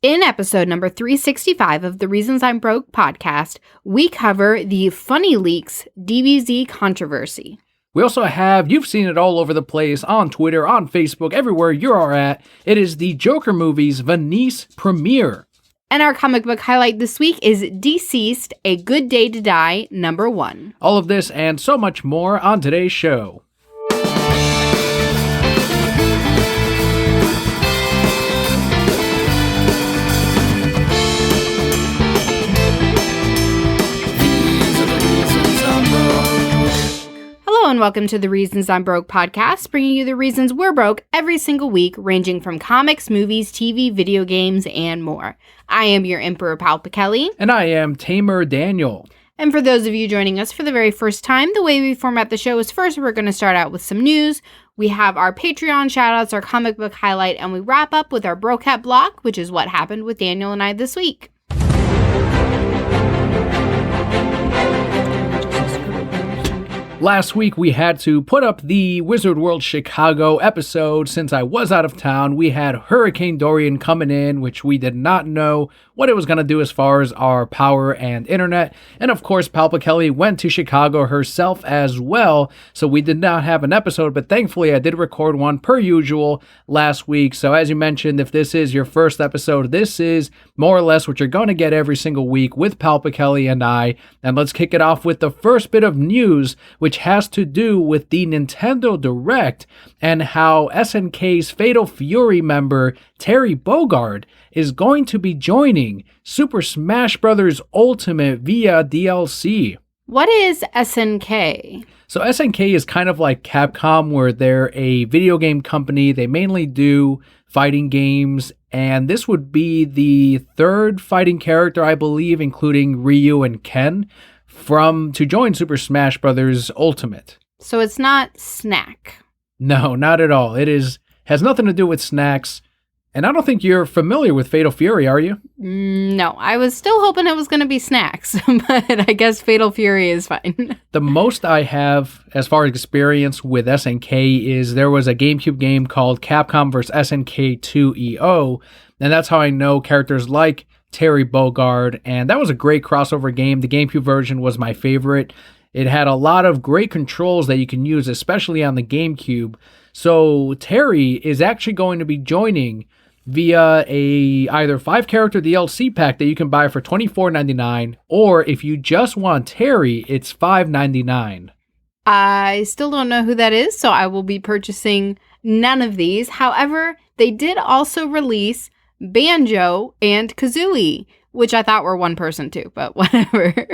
In episode number 365 of the Reasons I'm Broke podcast, we cover the FuniLeaks DBZ controversy. We also have, you've seen it all over the place, on Twitter, on Facebook, everywhere you are at. It is the Joker movie's Venice premiere. And our comic book highlight this week is DCeased, A Good Day to Die, number 1. All of this and so much more on today's show. Hello and welcome to the Reasons I'm Broke podcast, bringing you the reasons we're broke every single week, ranging from comics, movies, TV, video games, and more. I am your Emperor Kelli. And I am Tamer Daniel. And for those of you joining us for the very first time, the way we format the show is first we're going to start out with some news. We have our Patreon shoutouts, our comic book highlight, and we wrap up with our Brocat block, which is what happened with Daniel and I this week. Last week, we had to put up the Wizard World Chicago episode since I was out of town. We had Hurricane Dorian coming in, which we did not know what it was going to do as far as our power and internet. And of course, Kelli went to Chicago herself as well, so we did not have an episode, but thankfully I did record one per usual last week. So as you mentioned, if this is your first episode, this is more or less what you're going to get every single week with Kelli and I. And let's kick it off with the first bit of news, which has to do with the Nintendo Direct and how SNK's Fatal Fury member Terry Bogard is going to be joining Super Smash Bros. Ultimate via DLC. What is SNK? So SNK is kind of like Capcom, where they're a video game company. They mainly do fighting games, and this would be the third fighting character, I believe, including Ryu and Ken, to join Super Smash Bros. Ultimate. So it's not Snack. No, not at all. Has nothing to do with snacks. And I don't think you're familiar with Fatal Fury, are you? No, I was still hoping it was going to be snacks, but I guess Fatal Fury is fine. The most I have as far as experience with SNK is there was a GameCube game called Capcom vs. SNK 2EO, and that's how I know characters like Terry Bogard, and that was a great crossover game. The GameCube version was my favorite. It had a lot of great controls that you can use, especially on the GameCube. So Terry is actually going to be joining via a either 5-character DLC pack that you can buy for $24.99, or if you just want Terry, it's $5.99. I still don't know who that is, so I will be purchasing none of these. However, they did also release Banjo and Kazooie, which I thought were one person too, but whatever.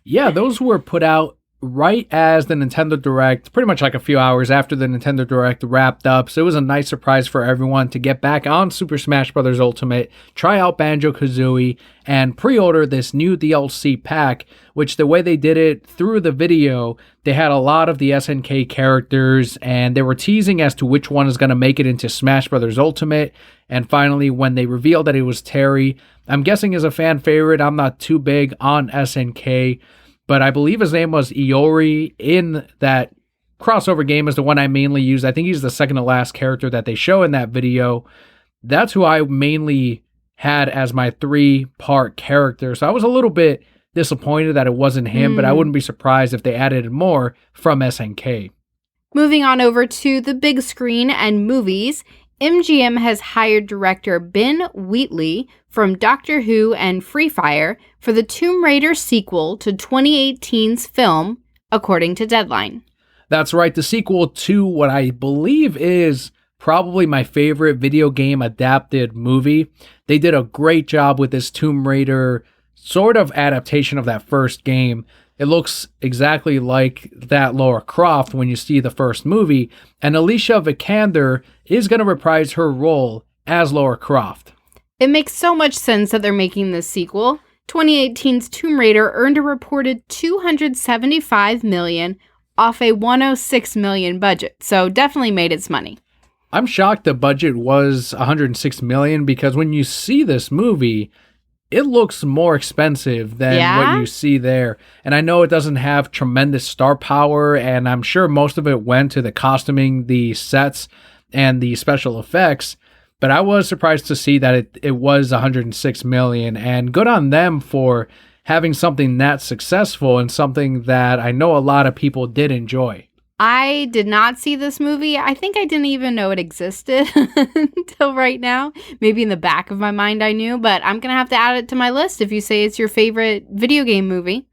Yeah, those were put out right as the Nintendo Direct, pretty much like a few hours after the Nintendo Direct wrapped up. So it was a nice surprise for everyone to get back on Super Smash Bros. Ultimate, try out Banjo-Kazooie, and pre-order this new DLC pack, which the way they did it through the video, they had a lot of the SNK characters, and they were teasing as to which one is going to make it into Smash Bros. Ultimate. And finally, when they revealed that it was Terry, I'm guessing is a fan favorite. I'm not too big on SNK, but I believe his name was Iori in that crossover game is the one I mainly use. I think he's the second to last character that they show in that video. That's who I mainly had as my 3-part character. So I was a little bit disappointed that it wasn't him, but I wouldn't be surprised if they added more from SNK. Moving on over to the big screen and movies, MGM has hired director Ben Wheatley from Doctor Who and Free Fire for the Tomb Raider sequel to 2018's film, according to Deadline. That's right, the sequel to what I believe is probably my favorite video game adapted movie. They did a great job with this Tomb Raider sort of adaptation of that first game. It looks exactly like that Lara Croft when you see the first movie, and Alicia Vikander is going to reprise her role as Lara Croft. It makes so much sense that they're making this sequel. 2018's Tomb Raider earned a reported $275 million off a $106 million budget, so definitely made its money. I'm shocked the budget was $106 million because when you see this movie, it looks more expensive than what you see there. And I know it doesn't have tremendous star power, and I'm sure most of it went to the costuming, the sets, and the special effects. But I was surprised to see that it was 106 million, and good on them for having something that successful and something that I know a lot of people did enjoy. I did not see this movie. I think I didn't even know it existed until right now. Maybe in the back of my mind I knew, but I'm going to have to add it to my list if you say it's your favorite video game movie.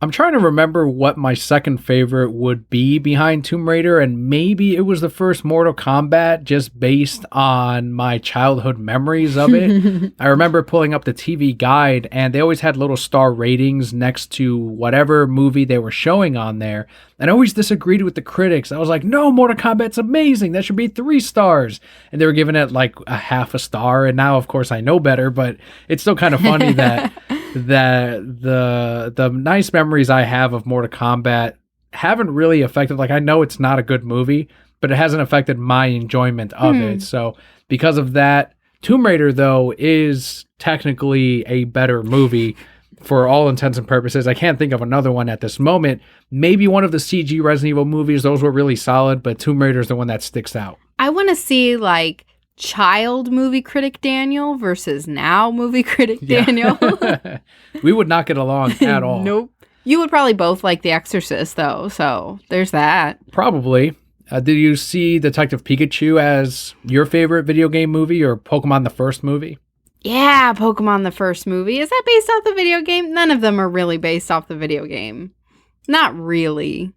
I'm trying to remember what my second favorite would be behind Tomb Raider, and maybe it was the first Mortal Kombat just based on my childhood memories of it. I remember pulling up the TV guide, and they always had little star ratings next to whatever movie they were showing on there, and I always disagreed with the critics. I was like, no, Mortal Kombat's amazing. That should be 3 stars. And they were giving it like a half a star, and now, of course, I know better, but it's still kind of funny that the nice memories I have of Mortal Kombat haven't really affected, like, I know it's not a good movie, but it hasn't affected my enjoyment of it. So because of that, Tomb Raider, though, is technically a better movie for all intents and purposes. I can't think of another one at this moment. Maybe one of the CG Resident Evil movies, those were really solid, but Tomb Raider is the one that sticks out. I want to see, like, child movie critic Daniel versus now movie critic Daniel. We would not get along at all. Nope. You would probably both like The Exorcist, though, so there's that. Probably. Did you see Detective Pikachu as your favorite video game movie, or Pokemon the first movie? Yeah, Pokemon the first movie. Is that based off the video game? None of them are really based off the video game. Not really.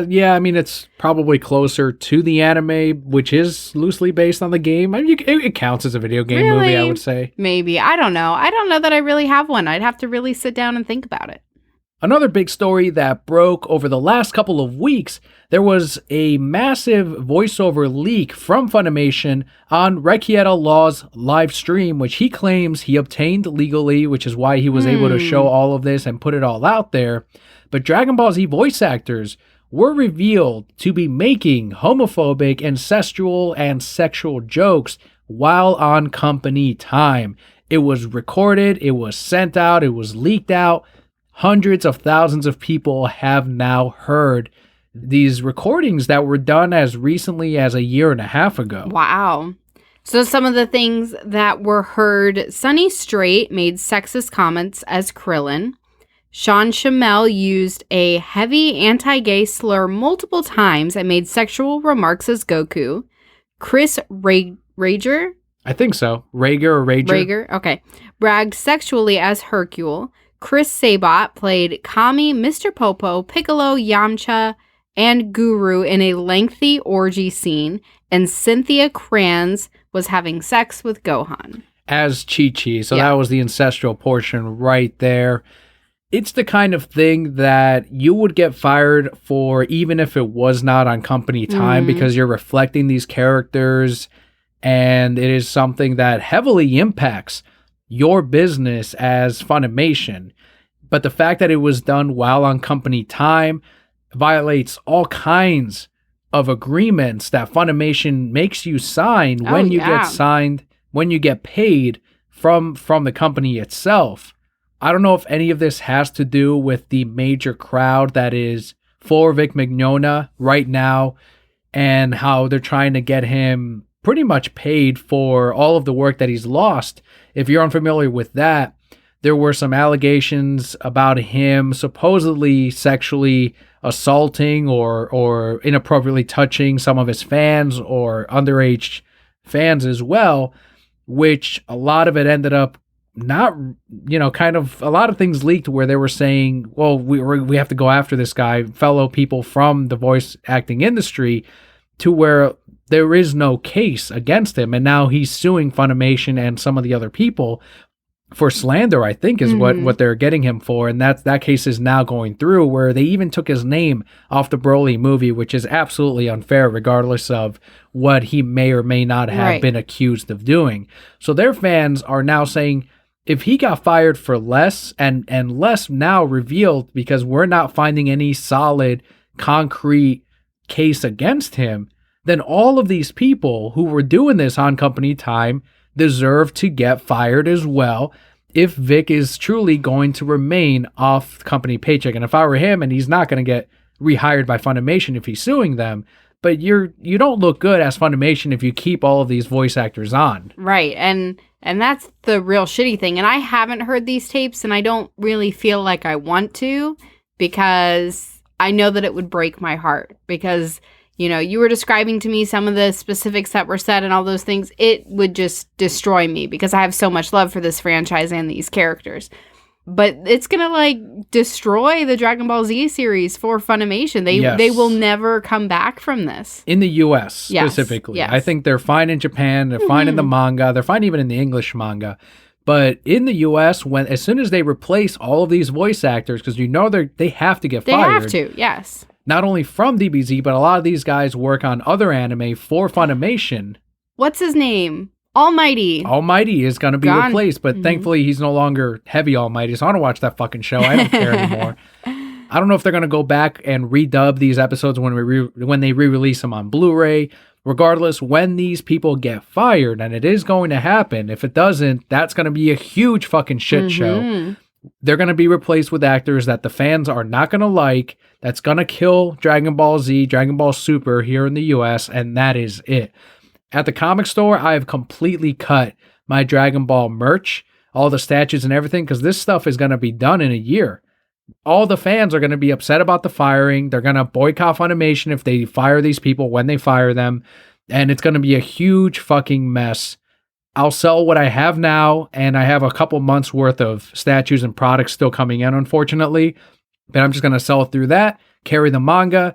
Yeah, I mean, it's probably closer to the anime, which is loosely based on the game. I mean, it counts as a video game movie, I would say. Maybe. I don't know. I don't know that I really have one. I'd have to really sit down and think about it. Another big story that broke over the last couple of weeks, there was a massive voiceover leak from Funimation on Rekieta Law's live stream, which he claims he obtained legally, which is why he was able to show all of this and put it all out there. But Dragon Ball Z voice actors were revealed to be making homophobic, incestual, and sexual jokes while on company time. It was recorded, it was sent out, it was leaked out. Hundreds of thousands of people have now heard these recordings that were done as recently as a year and a half ago. Wow. So some of the things that were heard, Sunny Straight made sexist comments as Krillin. Sean Shamel used a heavy anti-gay slur multiple times and made sexual remarks as Goku. Chris Rager? I think so. Rager or Rager? Rager, okay. Bragged sexually as Hercule. Chris Sabat played Kami, Mr. Popo, Piccolo, Yamcha, and Guru in a lengthy orgy scene. And Cynthia Kranz was having sex with Gohan. As Chi-Chi. So that was the ancestral portion right there. It's the kind of thing that you would get fired for even if it was not on company time, because you're reflecting these characters, and it is something that heavily impacts your business as Funimation. But the fact that it was done while on company time violates all kinds of agreements that Funimation makes you sign when you get signed, when you get paid from the company itself. I don't know if any of this has to do with the major crowd that is for Vic Mignogna right now, and how they're trying to get him pretty much paid for all of the work that he's lost. If you're unfamiliar with that, there were some allegations about him supposedly sexually assaulting or inappropriately touching some of his fans or underage fans as well, which a lot of it ended up not, kind of a lot of things leaked where they were saying, well, we have to go after this guy, fellow people from the voice acting industry, to where there is no case against him. And now he's suing Funimation and some of the other people for slander, I think is what they're getting him for. And that case is now going through, where they even took his name off the Broly movie, which is absolutely unfair regardless of what he may or may not have been accused of doing. So their fans are now saying, if he got fired for less, and less now revealed because we're not finding any solid, concrete case against him, then all of these people who were doing this on company time deserve to get fired as well, if Vic is truly going to remain off company paycheck. And if I were him and he's not going to get rehired by Funimation if he's suing them, but you don't look good as Funimation if you keep all of these voice actors on. Right. And that's the real shitty thing. And I haven't heard these tapes, and I don't really feel like I want to, because I know that it would break my heart. Because, you know, you were describing to me some of the specifics that were said and all those things. It would just destroy me because I have so much love for this franchise and these characters. But it's going to, like, destroy the Dragon Ball Z series for Funimation. They will never come back from this. In the U.S. specifically. Yes. I think they're fine in Japan. They're fine in the manga. They're fine even in the English manga. But in the U.S., as soon as they replace all of these voice actors, because you know they have to get fired. They have to, yes. Not only from DBZ, but a lot of these guys work on other anime for Funimation. What's his name? Almighty. Almighty is going to be replaced, but thankfully he's no longer Heavy Almighty, so I don't watch that fucking show. I don't care anymore. I don't know if they're going to go back and redub these episodes when they re-release them on Blu-ray. Regardless, when these people get fired, and it is going to happen, if it doesn't, that's going to be a huge fucking shit show. They're going to be replaced with actors that the fans are not going to like. That's going to kill Dragon Ball Z, Dragon Ball Super here in the US, and that is it. At the comic store, I have completely cut my Dragon Ball merch, all the statues and everything, because this stuff is going to be done in a year. All the fans are going to be upset about the firing. They're going to boycott Funimation if they fire these people when they fire them. And it's going to be a huge fucking mess. I'll sell what I have now, and I have a couple months worth of statues and products still coming in, unfortunately. But I'm just going to sell it through that, carry the manga,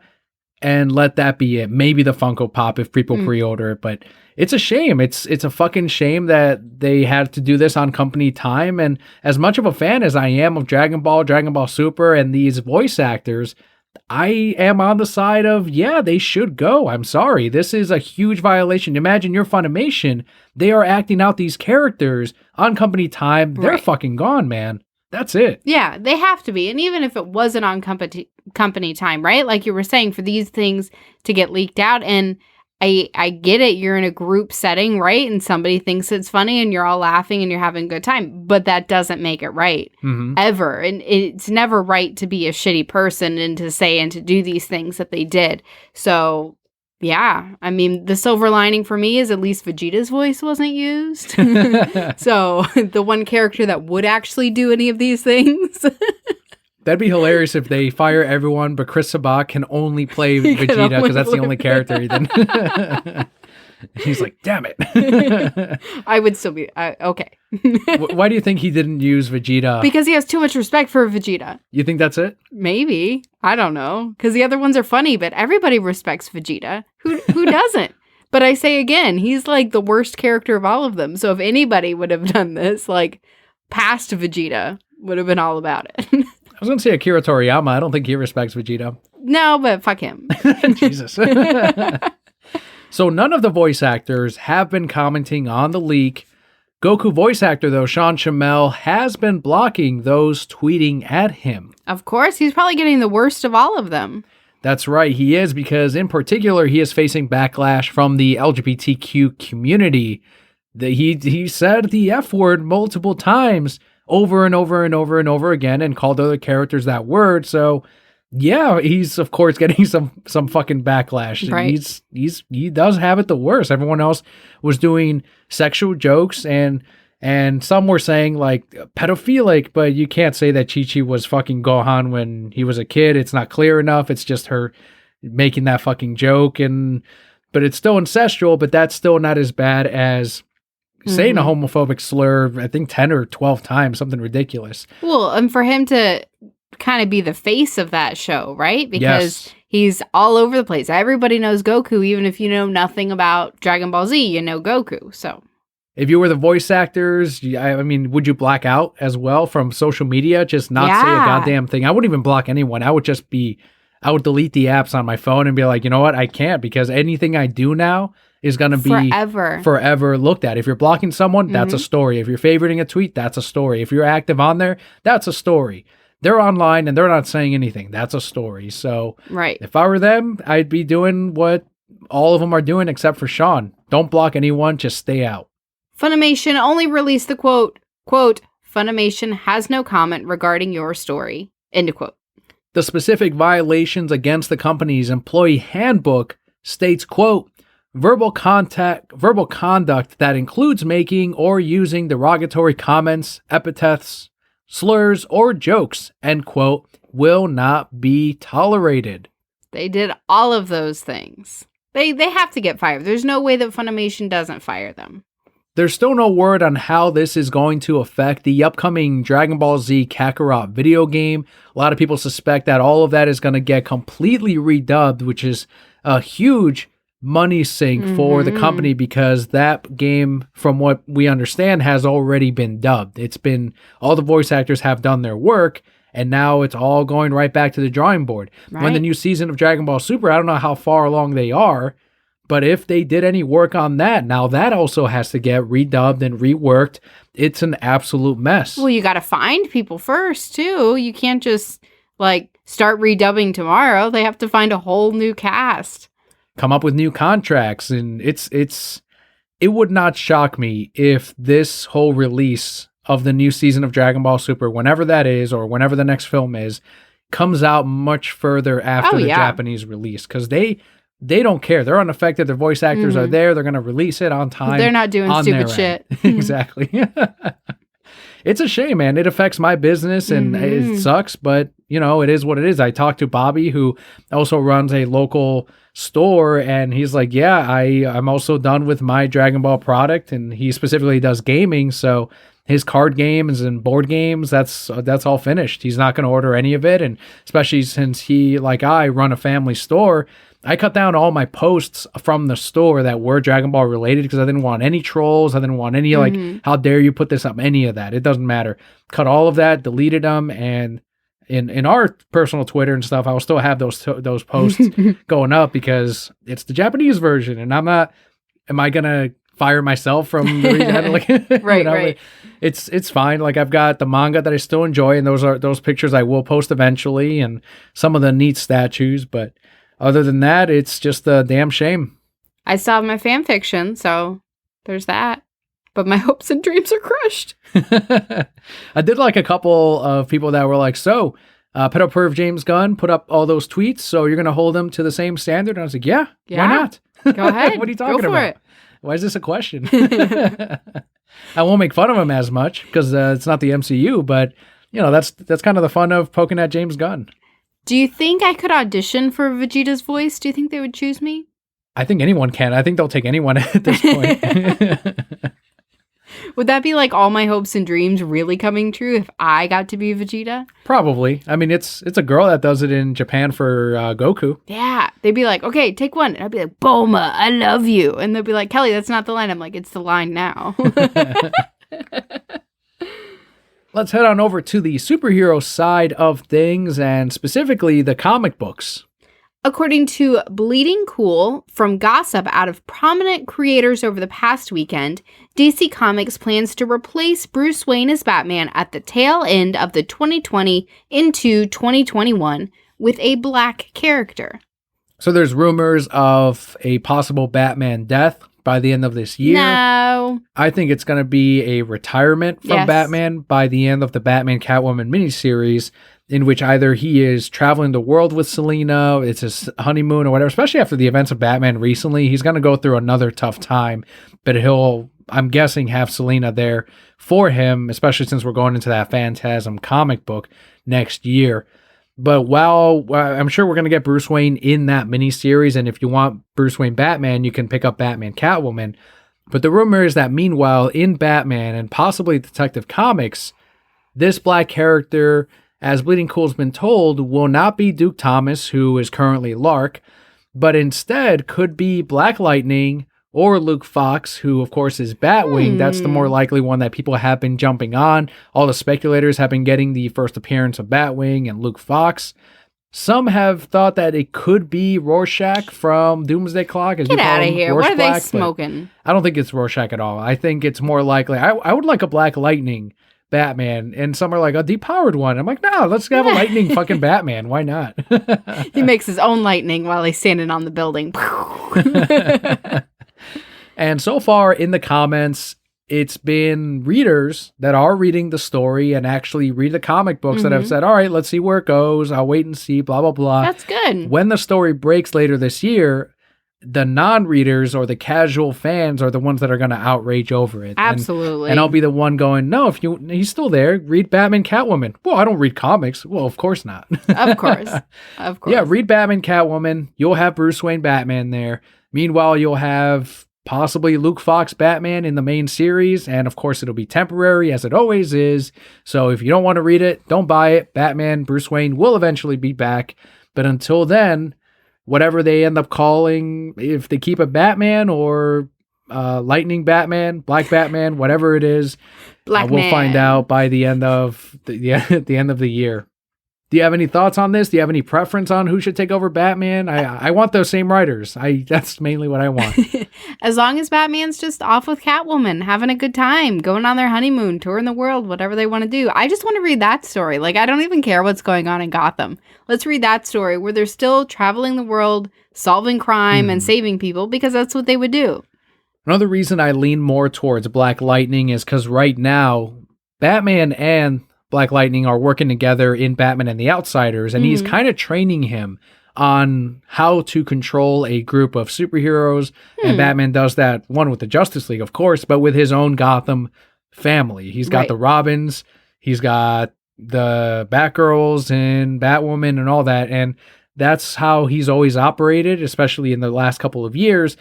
and let that be it. Maybe the Funko Pop if people pre-order it, but it's a shame. It's a fucking shame that they had to do this on company time. And as much of a fan as I am of Dragon Ball Super, and these voice actors, I am on the side of, yeah, they should go. I'm sorry. This is a huge violation. Imagine you're Funimation. They are acting out these characters on company time. They're fucking gone, man. That's it. Yeah, they have to be. And even if it wasn't on company time, right? Like you were saying, for these things to get leaked out, and I get it, you're in a group setting, right? And somebody thinks it's funny and you're all laughing and you're having a good time, but that doesn't make it right. Ever. And it's never right to be a shitty person and to say and to do these things that they did. So, yeah, I mean, the silver lining for me is at least Vegeta's voice wasn't used. So the one character that would actually do any of these things. That'd be hilarious if they fire everyone, but Chris Sabat can only play Vegeta because that's the only character he did. He's like, damn it. I would still be, okay. Why do you think he didn't use Vegeta? Because he has too much respect for Vegeta. You think that's it? Maybe. I don't know. Because the other ones are funny, but everybody respects Vegeta. Who doesn't? But I say again, he's like the worst character of all of them. So if anybody would have done this, like past Vegeta would have been all about it. I was going to say Akira Toriyama. I don't think he respects Vegeta. No, but fuck him. Jesus. So none of the voice actors have been commenting on the leak. Goku voice actor, though, Sean Schimmel, has been blocking those tweeting at him. Of course. He's probably getting the worst of all of them. That's right. He is, because in particular, he is facing backlash from the LGBTQ community. He said the F word multiple times, over and over and over and over again, and called other characters that word. So yeah, he's of course getting some fucking backlash. Right. He does have it the worst. Everyone else was doing sexual jokes, and some were saying like pedophilic, but you can't say that Chi-Chi was fucking Gohan when he was a kid. It's not clear enough. It's just her making that fucking joke, but it's still ancestral, but that's still not as bad as saying a homophobic slur, I think 10 or 12 times, something ridiculous. Well, and for him to kind of be the face of that show, right? Because he's all over the place. Everybody knows Goku, even if you know nothing about Dragon Ball Z, you know Goku. So if you were the voice actors, I mean, would you black out as well from social media? Just not say a goddamn thing? I wouldn't even block anyone. I would delete the apps on my phone and be like, you know what? I can't, because anything I do now is going to be forever looked at. If you're blocking someone, that's a story. If you're favoriting a tweet, that's a story. If you're active on there, that's a story. They're online and they're not saying anything. That's a story. So if I were them, I'd be doing what all of them are doing except for Sean. Don't block anyone. Just stay out. Funimation only released the quote, Funimation has no comment regarding your story, end of quote. The specific violations against the company's employee handbook states, quote, verbal conduct that includes making or using derogatory comments, epithets, slurs, or jokes, end quote, will not be tolerated. They did all of those things. They have to get fired. There's no way that Funimation doesn't fire them. There's still no word on how this is going to affect the upcoming Dragon Ball Z Kakarot video game. A lot of people suspect that all of that is going to get completely redubbed, which is a huge money sink for the company because that game, from what we understand, has already been dubbed. It's been, all the voice actors have done their work, and now it's all going right back to the drawing board. Right. When the new season of Dragon Ball Super, I don't know how far along they are, but if they did any work on that, now that also has to get redubbed and reworked. It's an absolute mess. Well, you got to find people first, too. You can't just, start redubbing tomorrow. They have to find a whole new cast. Come up with new contracts, and it would not shock me if this whole release of the new season of Dragon Ball Super, whenever that is, or whenever the next film is, comes out much further after the Japanese release, because they don't care. They're unaffected. Their voice actors are there. They're going to release it on time. They're not doing stupid shit. Exactly. It's a shame, man. It affects my business and it sucks, but it is what it is. I talked to Bobby, who also runs a local store, and he's like, yeah, I'm also done with my Dragon Ball product, and he specifically does gaming, so his card games and board games, that's all finished. He's not going to order any of it, and especially since he, like I, run a family store, I cut down all my posts from the store that were Dragon Ball related because I didn't want any trolls. I didn't want any, how dare you put this up, any of that. It doesn't matter. Cut all of that, deleted them, and in our personal Twitter and stuff, I will still have those posts going up because it's the Japanese version, and am I going to fire myself from the reason? Right. It's fine. I've got the manga that I still enjoy, and those pictures I will post eventually, and some of the neat statues, but other than that, it's just a damn shame. I still have my fan fiction, so there's that. But my hopes and dreams are crushed. I did like a couple of people that were like, so, Pedo Perv James Gunn put up all those tweets, so you're going to hold them to the same standard? And I was like, yeah. Why not? Go ahead. What are you talking Go for about? it. Why is this a question? I won't make fun of him as much because it's not the MCU, but, that's kind of the fun of poking at James Gunn. Do you think I could audition for Vegeta's voice? Do you think they would choose me? I think anyone can. I think they'll take anyone at this point. Would that be all my hopes and dreams really coming true if I got to be Vegeta? Probably. I mean, it's a girl that does it in Japan for Goku. Yeah. They'd be like, okay, take one. And I'd be like, Bulma, I love you. And they'd be like, Kelly, that's not the line. I'm like, it's the line now. Let's head on over to the superhero side of things, and specifically the comic books. According to Bleeding Cool, from gossip out of prominent creators over the past weekend, DC Comics plans to replace Bruce Wayne as Batman at the tail end of the 2020 into 2021 with a black character. So there's rumors of a possible Batman death by the end of this year. No. I think it's going to be a retirement from Batman by the end of the Batman Catwoman miniseries, in which either he is traveling the world with Selina, it's his honeymoon or whatever, especially after the events of Batman recently. He's going to go through another tough time, but he'll, I'm guessing, have Selina there for him, especially since we're going into that Phantasm comic book next year. But while I'm sure we're going to get Bruce Wayne in that miniseries, and if you want Bruce Wayne Batman, you can pick up Batman Catwoman. But the rumor is that meanwhile, in Batman and possibly Detective Comics, this black character, as Bleeding Cool's been told, will not be Duke Thomas, who is currently Lark, but instead could be Black Lightning or Luke Fox, who of course is Batwing. That's the more likely one that people have been jumping on. All the speculators have been getting the first appearance of Batwing and Luke Fox. Some have thought that it could be Rorschach from Doomsday Clock. Get out of here. What are they smoking? I don't think it's Rorschach at all. I think it's more likely, I would like a Black Lightning Batman, and some are like a depowered one. I'm like, no, let's have a lightning fucking Batman. Why not? He makes his own lightning while he's standing on the building. And so far in the comments, it's been readers that are reading the story and actually read the comic books that have said, all right, let's see where it goes. I'll wait and see, blah, blah, blah. That's good. When the story breaks later this year, the non-readers or the casual fans are the ones that are going to outrage over it. Absolutely. And I'll be the one going, no, he's still there. Read Batman, Catwoman. Well, I don't read comics. Well, of course not. Of course. Of course. Yeah, read Batman, Catwoman. You'll have Bruce Wayne Batman there. Meanwhile, you'll have possibly Luke Fox Batman in the main series. And of course, it'll be temporary, as it always is. So if you don't want to read it, don't buy it. Batman, Bruce Wayne will eventually be back. But until then, whatever they end up calling, if they keep it Batman or Lightning Batman, Black Batman, whatever it is, we'll find out by the end of the end of the year. Do you have any thoughts on this? Do you have any preference on who should take over Batman? I want those same writers. That's mainly what I want. As long as Batman's just off with Catwoman, having a good time, going on their honeymoon, touring the world, whatever they want to do. I just want to read that story. Like, I don't even care what's going on in Gotham. Let's read that story where they're still traveling the world, solving crime and saving people, because that's what they would do. Another reason I lean more towards Black Lightning is because right now, Batman and Black Lightning are working together in Batman and the Outsiders, and he's kind of training him on how to control a group of superheroes. And Batman does that, one with the Justice League, of course, but with his own Gotham family. He's got the Robins, he's got the Batgirls and Batwoman and all that, and that's how he's always operated, especially in the last couple of years,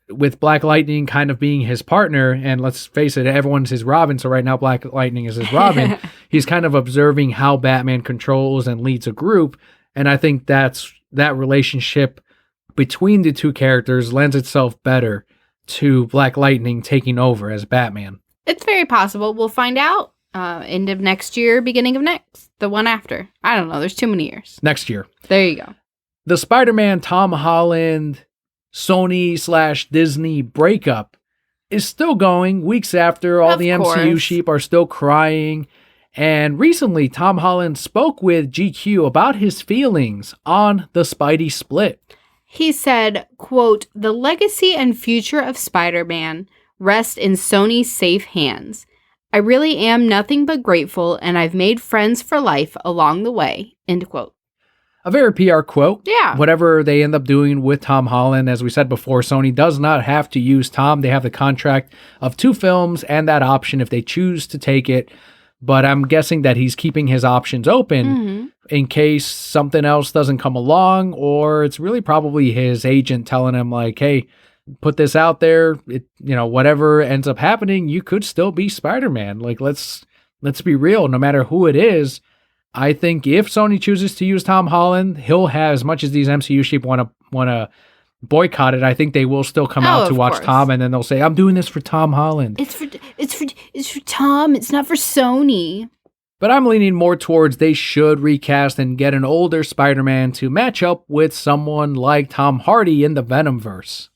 with Black Lightning kind of being his partner. And let's face it, everyone's his Robin, so right now Black Lightning is his Robin. He's kind of observing how Batman controls and leads a group, and I think that relationship between the two characters lends itself better to Black Lightning taking over as Batman. It's very possible. We'll find out end of next year, beginning of next, the one after. I don't know. There's too many years. Next year. There you go. The Spider-Man Tom Holland Sony/Disney breakup is still going weeks after. All the MCU sheep are still crying. And recently, Tom Holland spoke with GQ about his feelings on the Spidey split. He said, quote, "The legacy and future of Spider-Man rest in Sony's safe hands. I really am nothing but grateful, and I've made friends for life along the way," end quote. A very PR quote. Yeah. Whatever they end up doing with Tom Holland, as we said before, Sony does not have to use Tom. They have the contract of 2 films and that option if they choose to take it. But I'm guessing that he's keeping his options open in case something else doesn't come along, or it's really probably his agent telling him like, hey, put this out there. Whatever ends up happening, you could still be Spider-Man. Like, let's be real. No matter who it is, I think if Sony chooses to use Tom Holland, he'll have, as much as these MCU sheep want to boycott it, I think they will still come out to watch Tom, and then they'll say, "I'm doing this for Tom Holland." It's for Tom. It's not for Sony. But I'm leaning more towards they should recast and get an older Spider-Man to match up with someone like Tom Hardy in the Venomverse.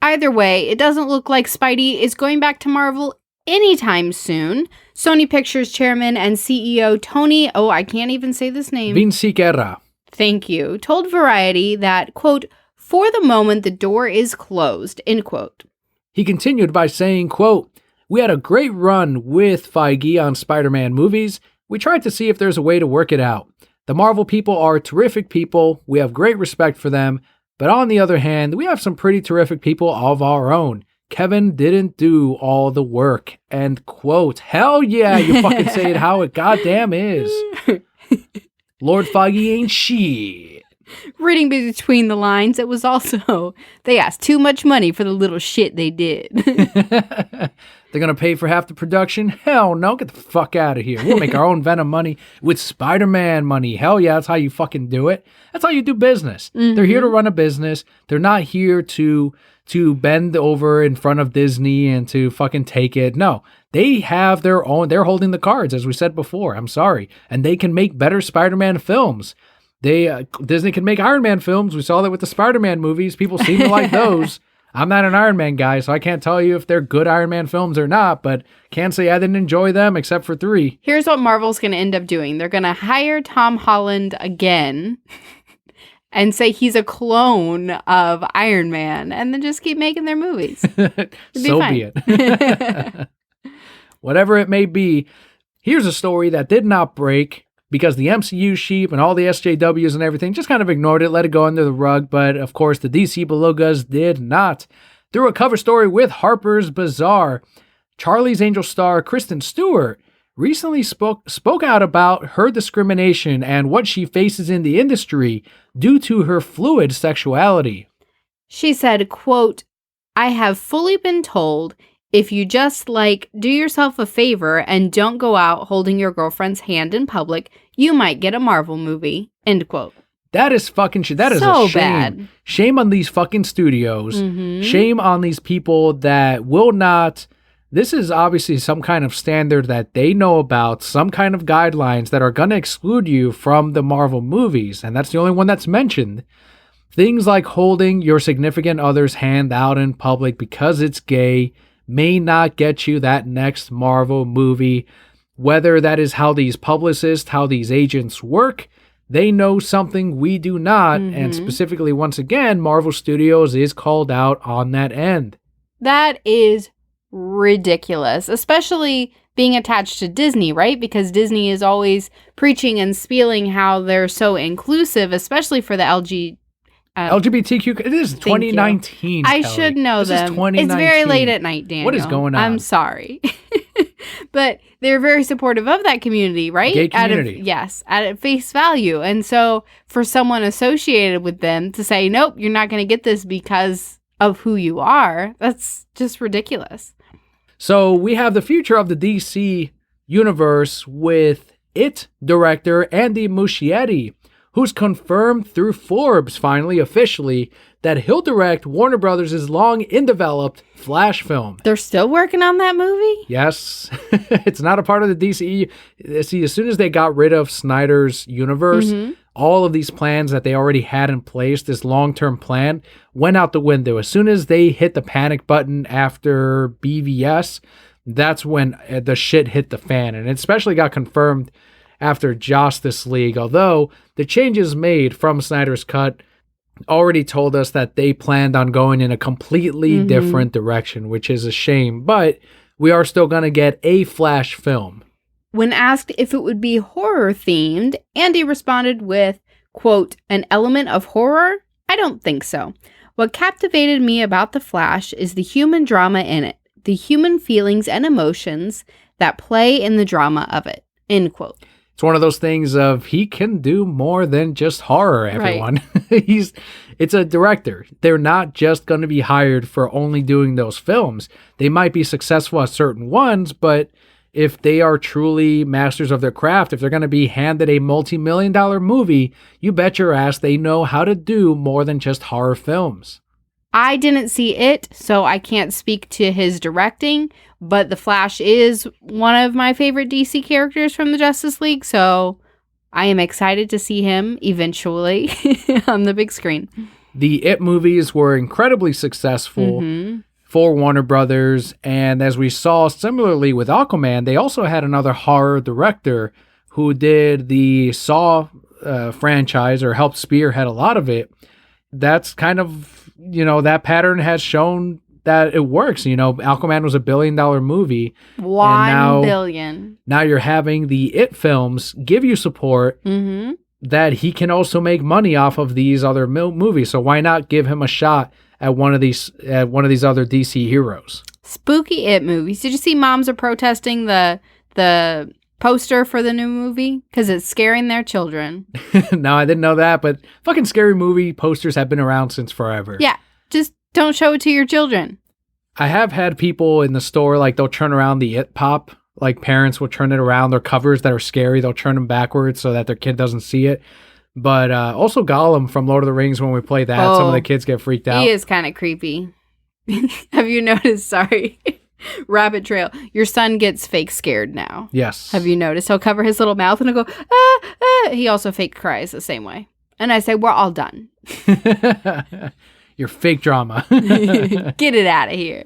Either way, it doesn't look like Spidey is going back to Marvel anytime soon. Sony Pictures chairman and CEO Tony, I can't even say this name. Vinciquerra. Thank you. Told Variety that, quote, "For the moment, the door is closed," end quote. He continued by saying, quote, "We had a great run with Feige on Spider-Man movies. We tried to see if there's a way to work it out. The Marvel people are terrific people. We have great respect for them. But on the other hand, we have some pretty terrific people of our own. Kevin didn't do all the work," end quote. Hell yeah, you fucking say it how it goddamn is. Lord Feige ain't shit. Reading between the lines, it was also, they asked too much money for the little shit they did. They're going to pay for half the production? Hell no, get the fuck out of here. We'll make our own Venom money with Spider-Man money. Hell yeah, that's how you fucking do it. That's how you do business. They're here to run a business. They're not here to bend over in front of Disney and to fucking take it. No, they have their own, they're holding the cards, as we said before. I'm sorry. And they can make better Spider-Man films. Disney can make Iron Man films. We saw that with the Spider-Man movies. People seem to like those. I'm not an Iron Man guy, so I can't tell you if they're good Iron Man films or not, but can't say I didn't enjoy them except for 3. Here's what Marvel's going to end up doing. They're going to hire Tom Holland again and say he's a clone of Iron Man, and then just keep making their movies. So be it. Whatever it may be, here's a story that did not break because the MCU sheep and all the SJWs and everything just kind of ignored it, let it go under the rug. But of course, the DC Belugas did not. Through a cover story with Harper's Bazaar, Charlie's Angel star Kristen Stewart recently spoke out about her discrimination and what she faces in the industry due to her fluid sexuality. She said, quote, "I have fully been told if you just, do yourself a favor and don't go out holding your girlfriend's hand in public, you might get a Marvel movie," end quote. That is fucking shit. That is so a shame. Bad. Shame on these fucking studios. Mm-hmm. Shame on these people that will not... This is obviously some kind of standard that they know about, some kind of guidelines that are going to exclude you from the Marvel movies, and that's the only one that's mentioned. Things like holding your significant other's hand out in public because it's gay may not get you that next Marvel movie. Whether that is how these publicists, how these agents work, they know something we do not, and specifically, once again, Marvel Studios is called out on that end. That is ridiculous, especially being attached to Disney, right? Because Disney is always preaching and spieling how they're so inclusive, especially for the LGBTQ. It is 2019. I Kelli. should know this them. Is 2019. It's very late at night, Daniel. What is going on? I'm sorry. But they're very supportive of that community, right? Gay community. At face value. And so for someone associated with them to say, nope, you're not going to get this because of who you are, that's just ridiculous. So we have the future of the DC universe with It director Andy Muschietti, who's confirmed through Forbes, finally, officially, that he'll direct Warner Brothers' long-in-developed Flash film. They're still working on that movie? Yes. It's not a part of the DCEU. See, as soon as they got rid of Snyder's universe, all of these plans that they already had in place, this long-term plan, went out the window. As soon as they hit the panic button after BVS, that's when the shit hit the fan. And it especially got confirmed after Justice League, although the changes made from Snyder's Cut already told us that they planned on going in a completely different direction, which is a shame, but we are still going to get a Flash film. When asked if it would be horror themed, Andy responded with, quote, "An element of horror? I don't think so. What captivated me about The Flash is the human drama in it, the human feelings and emotions that play in the drama of it," end quote. It's one of those things of he can do more than just horror, everyone. Right. It's a director. They're not just going to be hired for only doing those films. They might be successful at certain ones, but if they are truly masters of their craft, if they're going to be handed a multi-million-dollar movie, you bet your ass they know how to do more than just horror films. I didn't see it, so I can't speak to his directing, but The Flash is one of my favorite DC characters from the Justice League, so I am excited to see him eventually on the big screen. The It movies were incredibly successful for Warner Brothers, and as we saw similarly with Aquaman, they also had another horror director who did the Saw franchise, or helped spearhead a lot of it. That's kind of, that pattern has shown that it works. Aquaman was $1 billion movie. $1 billion. Now you're having the It films give you support that he can also make money off of these other movies. So why not give him a shot at one of these other DC heroes? Spooky It movies. Did you see moms are protesting the poster for the new movie because it's scaring their children? No, I didn't know that, but fucking scary movie posters have been around since forever. Yeah, just don't show it to your children. I have had people in the store, they'll turn around the It Pop. Parents will turn it around. Their covers that are scary, they'll turn them backwards so that their kid doesn't see it. But also Gollum from Lord of the Rings, when we play that, some of the kids get freaked out. He is kind of creepy. Have you noticed? Sorry. Rabbit trail. Your son gets fake scared now. Yes. Have you noticed? He'll cover his little mouth and he'll go, ah, ah. He also fake cries the same way. And I say, we're all done. Your fake drama. Get it out of here.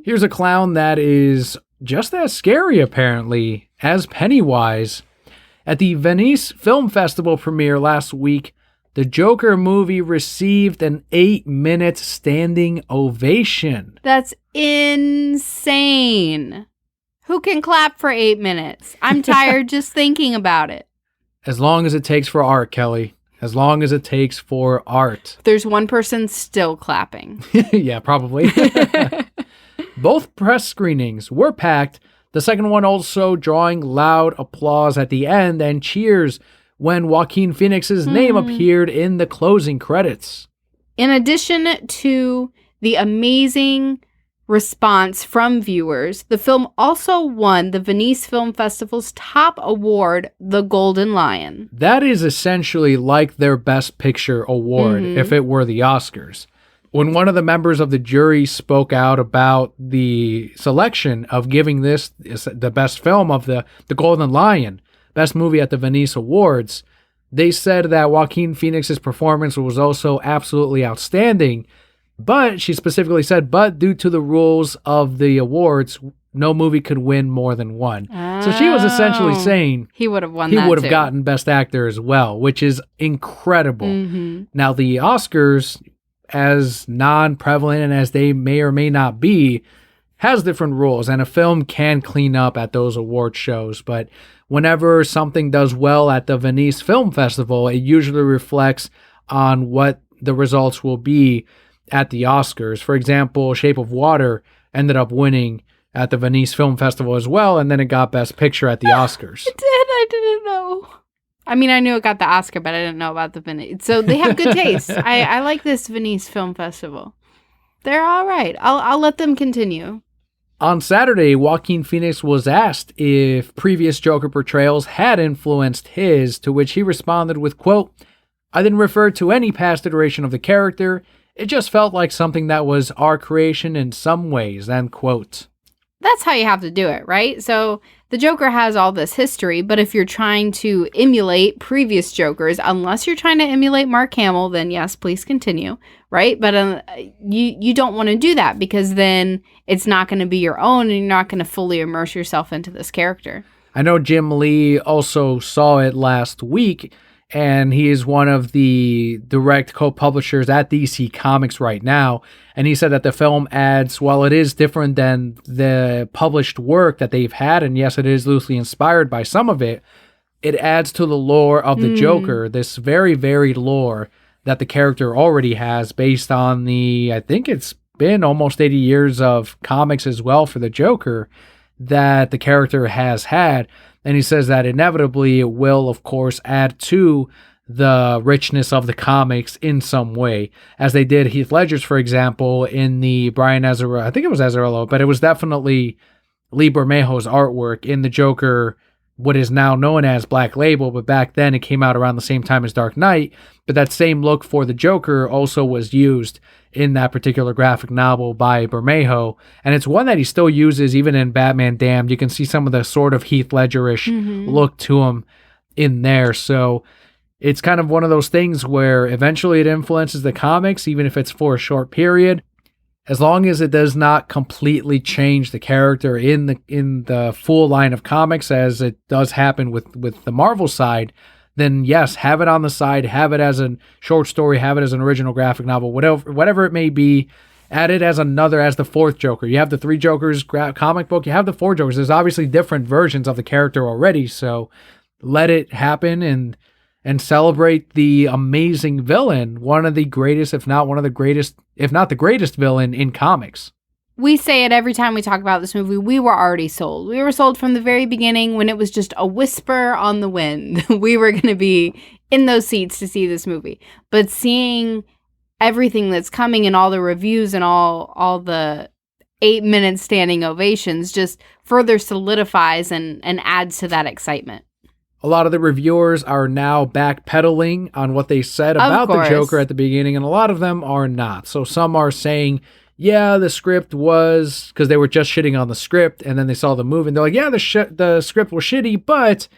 Here's a clown that is just as scary, apparently, as Pennywise. At the Venice Film Festival premiere last week, the Joker movie received an 8-minute standing ovation. That's insane. Who can clap for 8 minutes? I'm tired just thinking about it. As long as it takes for art, Kelly. As long as it takes for art. There's one person still clapping. Yeah, probably. Both press screenings were packed. The second one also drawing loud applause at the end and cheers when Joaquin Phoenix's name appeared in the closing credits. In addition to the amazing response from viewers, the film also won the Venice Film Festival's top award, the Golden Lion. That is essentially like their Best Picture award if it were the Oscars. When one of the members of the jury spoke out about the selection of giving this the best film of the Golden Lion, best movie at the Venice Awards, they said that Joaquin Phoenix's performance was also absolutely outstanding. But she specifically said, but due to the rules of the awards, no movie could win more than one. Oh. So she was essentially saying he would have won. He would have gotten Best Actor as well, which is incredible. Now, the Oscars, as non-prevalent as they may or may not be, has different rules, and a film can clean up at those award shows. But whenever something does well at the Venice Film Festival, it usually reflects on what the results will be at the Oscars. For example, Shape of Water ended up winning at the Venice Film Festival as well, and then it got Best Picture at the Oscars. It did. I didn't know. I mean, I knew it got the Oscar, but I didn't know about the Venice. So they have good taste. I like this Venice Film Festival. They're all right. I'll let them continue. On Saturday, Joaquin Phoenix was asked if previous Joker portrayals had influenced his, to which he responded with, quote, "I didn't refer to any past iteration of the character. It just felt like something that was our creation in some ways," end quote. That's how you have to do it, right? So the Joker has all this history, but if you're trying to emulate previous Jokers, unless you're trying to emulate Mark Hamill, then yes, please continue, right? But you don't want to do that because then it's not going to be your own and you're not going to fully immerse yourself into this character. I know Jim Lee also saw it last week, and he is one of the direct co-publishers at DC Comics right now. And he said that the film adds, while it is different than the published work that they've had, and yes, it is loosely inspired by some of it, it adds to the lore of the Joker, this very varied lore that the character already has based on I think it's been almost 80 years of comics as well for the Joker that the character has had. And he says that inevitably it will, of course, add to the richness of the comics in some way, as they did Heath Ledger's, for example, in the Brian Azzarello, I think it was Azzarello, but it was definitely Lee Bermejo's artwork in the Joker, what is now known as Black Label, but back then it came out around the same time as Dark Knight. But that same look for the Joker also was used in that particular graphic novel by Bermejo, and it's one that he still uses even in Batman Damned. You can see some of the sort of Heath Ledger-ish look to him in there. So it's kind of one of those things where eventually it influences the comics, even if it's for a short period. As long as it does not completely change the character in the full line of comics, as it does happen with the Marvel side, then yes, have it on the side, have it as a short story, have it as an original graphic novel, whatever it may be. Add it as the fourth Joker. You have the three Jokers comic book, you have the four Jokers. There's obviously different versions of the character already, so let it happen and celebrate the amazing villain, one of the greatest, if not the greatest villain in comics. We say it every time we talk about this movie. We were already sold. We were sold from the very beginning when it was just a whisper on the wind. We were going to be in those seats to see this movie. But seeing everything that's coming and all the reviews and all the 8-minute standing ovations just further solidifies and adds to that excitement. A lot of the reviewers are now backpedaling on what they said about the Joker at the beginning, and a lot of them are not. So some are saying, yeah, the script was, because they were just shitting on the script, and then they saw the movie, and they're like, yeah, the script was shitty, but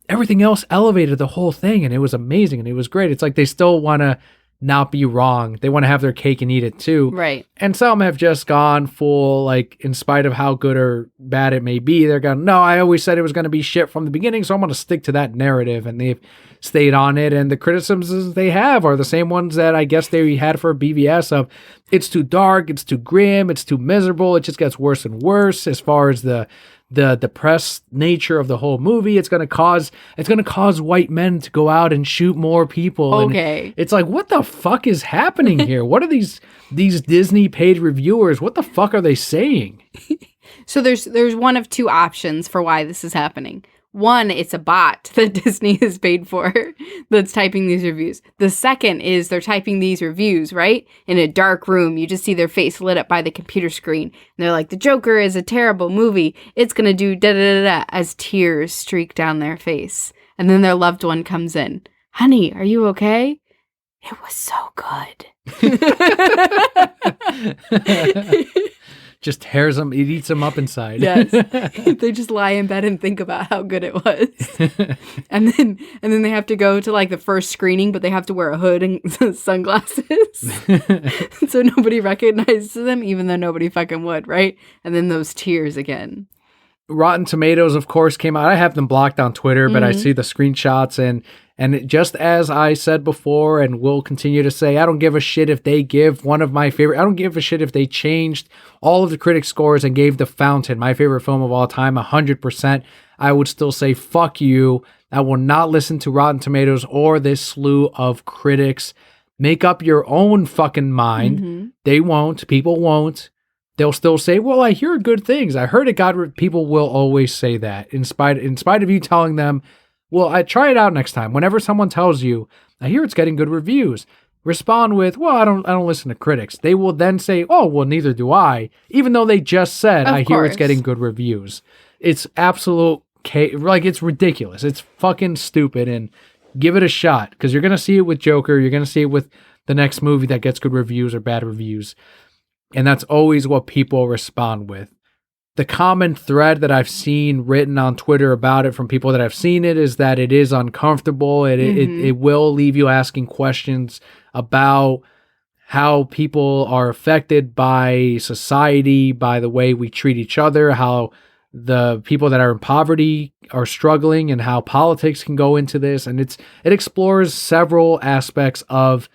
everything else elevated the whole thing, and it was amazing, and it was great. It's like they still want to not be wrong. They want to have their cake and eat it too. Right. And some have just gone full, like, in spite of how good or bad it may be, they're going, no, I always said it was going to be shit from the beginning, so I'm going to stick to that narrative. And they've stayed on it. And the criticisms they have are the same ones that I guess they had for BVS of, it's too dark, it's too grim, it's too miserable. It just gets worse and worse as far as the depressed nature of the whole movie. It's gonna cause white men to go out and shoot more people. Okay. And it's like, what the fuck is happening here? What are these Disney paid reviewers? What the fuck are they saying? So there's one of two options for why this is happening. One, it's a bot that Disney has paid for that's typing these reviews. The second is they're typing these reviews, right? In a dark room. You just see their face lit up by the computer screen. And they're like, the Joker is a terrible movie. It's going to do da-da-da-da as tears streak down their face. And then their loved one comes in. Honey, are you okay? It was so good. Just tears them, it eats them up inside. Yes. They just lie in bed and think about how good it was. and then they have to go to like the first screening, but they have to wear a hood and sunglasses. So nobody recognizes them, even though nobody fucking would, right? And then those tears again. Rotten Tomatoes, of course, came out. I have them blocked on Twitter, but I see the screenshots just as I said before and will continue to say, I don't give a shit if they give one of my favorite. I don't give a shit if they changed all of the critic scores and gave The Fountain, my favorite film of all time, 100%. I would still say, fuck you. I will not listen to Rotten Tomatoes or this slew of critics. Make up your own fucking mind. They won't. People won't. They'll still say, well, I hear good things. I heard it got people will always say that in spite of you telling them, well, I try it out next time. Whenever someone tells you, I hear it's getting good reviews, respond with, well, I don't listen to critics. They will then say, oh, well, neither do I, even though they just said, I hear it's getting good reviews. It's absolute, it's ridiculous. It's fucking stupid, and give it a shot, because you're going to see it with Joker. You're going to see it with the next movie that gets good reviews or bad reviews. And that's always what people respond with. The common thread that I've seen written on Twitter about it from people that have seen it is that it is uncomfortable. It will leave you asking questions about how people are affected by society, by the way we treat each other, how the people that are in poverty are struggling, and how politics can go into this. And it explores several aspects of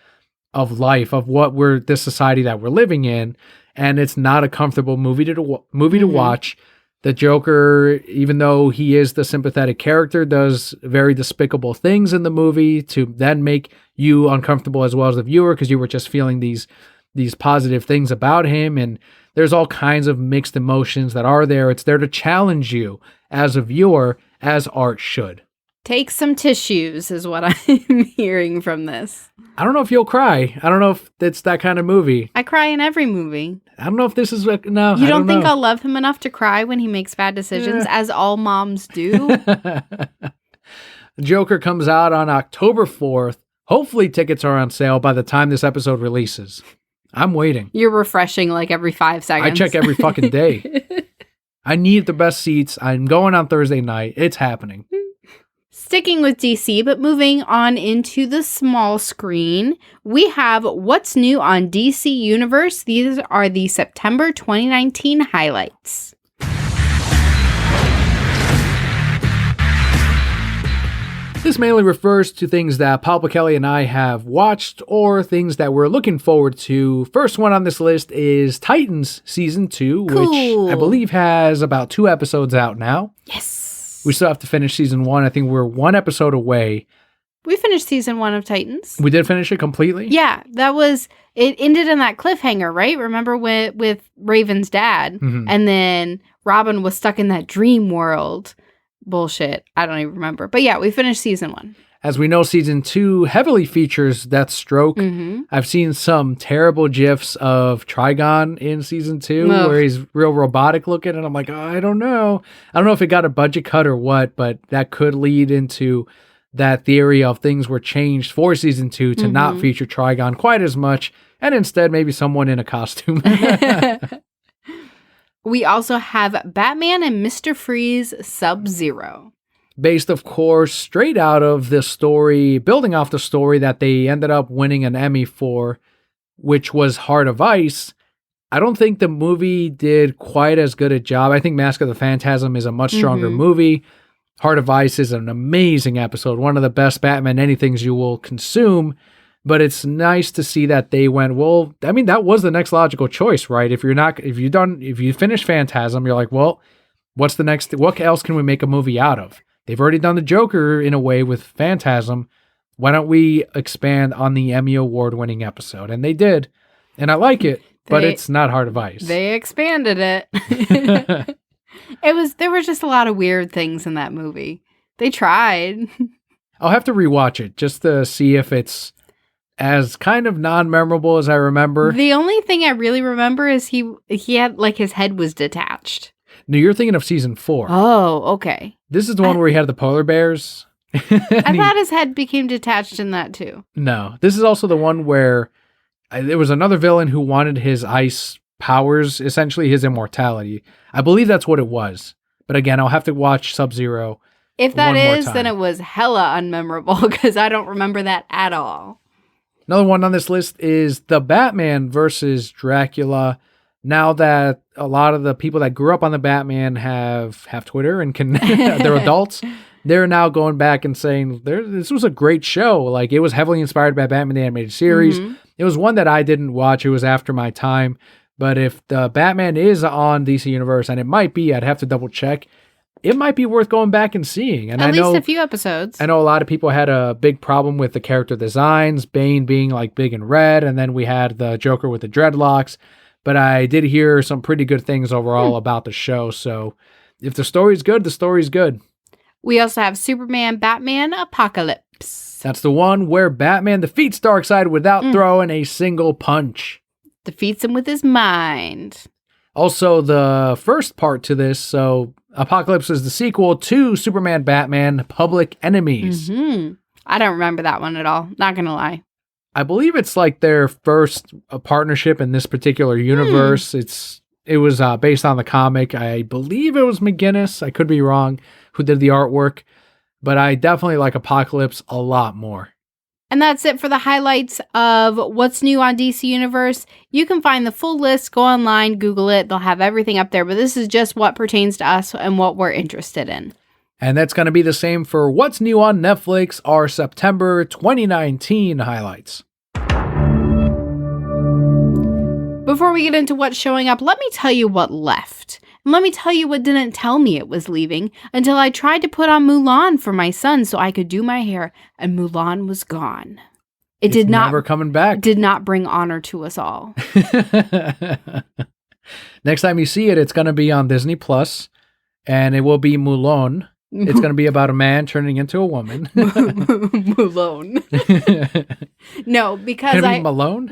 life, of what this society that we're living in. And it's not a comfortable movie to watch. The Joker, even though he is the sympathetic character, does very despicable things in the movie to then make you uncomfortable as well as the viewer, because you were just feeling these positive things about him. And there's all kinds of mixed emotions that are there. It's there to challenge you as a viewer, as art should. Take some tissues is what I'm hearing from this. I don't know if you'll cry. I don't know if it's that kind of movie. I cry in every movie. I don't know if this is... No, You don't think I'll love him enough to cry when he makes bad decisions, as all moms do? Joker comes out on October 4th. Hopefully tickets are on sale by the time this episode releases. I'm waiting. You're refreshing like every 5 seconds. I check every fucking day. I need the best seats. I'm going on Thursday night. It's happening. Sticking with DC, but moving on into the small screen, we have What's New on DC Universe. These are the September 2019 highlights. This mainly refers to things that Papa Kelli and I have watched or things that we're looking forward to. First one on this list is Titans Season 2, which I believe has about 2 episodes out now. Yes. We still have to finish Season 1. I think we're 1 episode away. We finished Season 1 of Titans. We did finish it completely? Yeah, it ended in that cliffhanger, right? Remember with Raven's dad? Mm-hmm. And then Robin was stuck in that dream world. Bullshit. I don't even remember. But yeah, we finished Season 1. As we know, Season 2 heavily features Deathstroke. Mm-hmm. I've seen some terrible GIFs of Trigon in Season 2 where he's real robotic looking, and I'm like, I don't know. I don't know if it got a budget cut or what, but that could lead into that theory of things were changed for Season 2 to not feature Trigon quite as much, and instead maybe someone in a costume. We also have Batman and Mr. Freeze Sub-Zero. Based, of course, straight out of this story, building off the story that they ended up winning an Emmy for, which was Heart of Ice. I don't think the movie did quite as good a job. I think Mask of the Phantasm is a much stronger movie. Heart of Ice is an amazing episode, one of the best Batman anythings you will consume. But it's nice to see that they went, well, I mean, that was the next logical choice, right? If you finish Phantasm, you're like, well, what's the next, what else can we make a movie out of? They've already done the Joker in a way with Phantasm. Why don't we expand on the Emmy Award winning episode? And they did. And I like it, but it's not Heart of Ice. They expanded it. There were just a lot of weird things in that movie. They tried. I'll have to rewatch it just to see if it's as kind of non-memorable as I remember. The only thing I really remember is he had, like, his head was detached. No, you're thinking of season 4. Oh, okay. This is the one where he had the polar bears. I thought his head became detached in that too. No, this is also the one where there was another villain who wanted his ice powers, essentially his immortality. I believe that's what it was. But again, I'll have to watch Sub-Zero. If that is, then it was hella unmemorable because I don't remember that at all. Another one on this list is The Batman versus Dracula. Now that a lot of the people that grew up on the Batman have Twitter and they're adults, they're now going back and saying this was a great show. Like, it was heavily inspired by Batman the Animated Series. Mm-hmm. It was one that I didn't watch. It was after my time. But if the Batman is on DC Universe, and it might be, I'd have to double check. It might be worth going back and seeing. And At least a few episodes. I know a lot of people had a big problem with the character designs, Bane being like big and red, and then we had the Joker with the dreadlocks. But I did hear some pretty good things overall about the show. So if the story's good, the story's good. We also have Superman, Batman, Apocalypse. That's the one where Batman defeats Darkseid without throwing a single punch. Defeats him with his mind. Also, the first part to this, so Apocalypse is the sequel to Superman, Batman, Public Enemies. Mm-hmm. I don't remember that one at all. Not going to lie. I believe it's like their first partnership in this particular universe. It was based on the comic. I believe it was McGinnis. I could be wrong, who did the artwork. But I definitely like Apocalypse a lot more. And that's it for the highlights of what's new on DC Universe. You can find the full list, go online, Google it. They'll have everything up there. But this is just what pertains to us and what we're interested in. And that's going to be the same for what's new on Netflix, our September 2019 highlights. Before we get into what's showing up, let me tell you what left. And let me tell you what didn't tell me it was leaving until I tried to put on Mulan for my son so I could do my hair, and Mulan was gone. It's never coming back. Did not bring honor to us all. Next time you see it, it's going to be on Disney Plus, and it will be Mulan. It's going to be about a man turning into a woman. Malone. No, because Malone?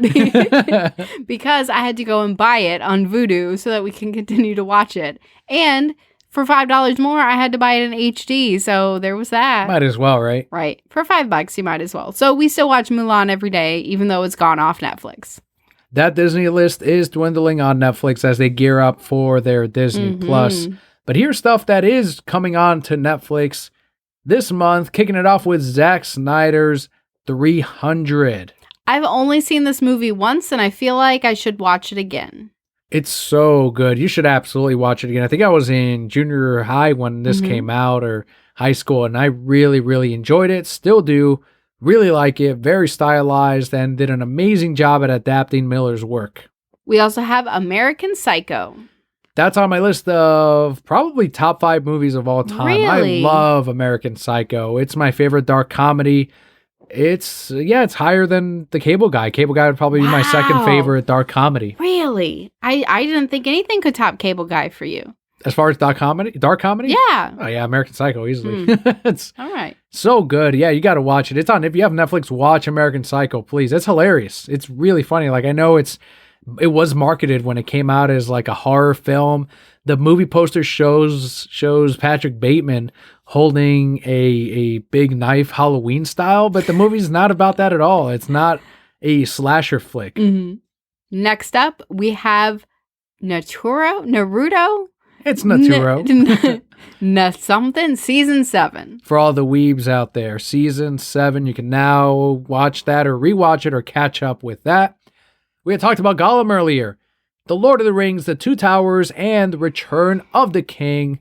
because I had to go and buy it on Vudu so that we can continue to watch it. And for $5 more, I had to buy it in HD. So there was that. Might as well, right? Right. For $5, you might as well. So we still watch Mulan every day, even though it's gone off Netflix. That Disney list is dwindling on Netflix as they gear up for their Disney Plus. But here's stuff that is coming on to Netflix this month, kicking it off with Zack Snyder's 300. I've only seen this movie once, and I feel like I should watch it again. It's so good. You should absolutely watch it again. I think I was in junior high when this came out, or high school, and I really, really enjoyed it. Still do. Really like it. Very stylized, and did an amazing job at adapting Miller's work. We also have American Psycho. That's on my list of probably top 5 movies of all time. Really? I love American Psycho. It's my favorite dark comedy. It's higher than The Cable Guy. Cable Guy would probably be my second favorite dark comedy. Really? I didn't think anything could top Cable Guy for you. As far as dark comedy? Yeah. Oh yeah, American Psycho easily. It's all right. So good. Yeah, you got to watch it. It's on. If you have Netflix, watch American Psycho, please. It's hilarious. It's really funny. Like, I know it was marketed when it came out as like a horror film. The movie poster shows Patrick Bateman holding a big knife Halloween style, but the movie's not about that at all. It's not a slasher flick. Next up, we have Naruto. It's Naturo. Something, season 7. For all the weebs out there, season 7, you can now watch that or rewatch it or catch up with that. We had talked about Gollum earlier. The Lord of the Rings, The Two Towers, and Return of the King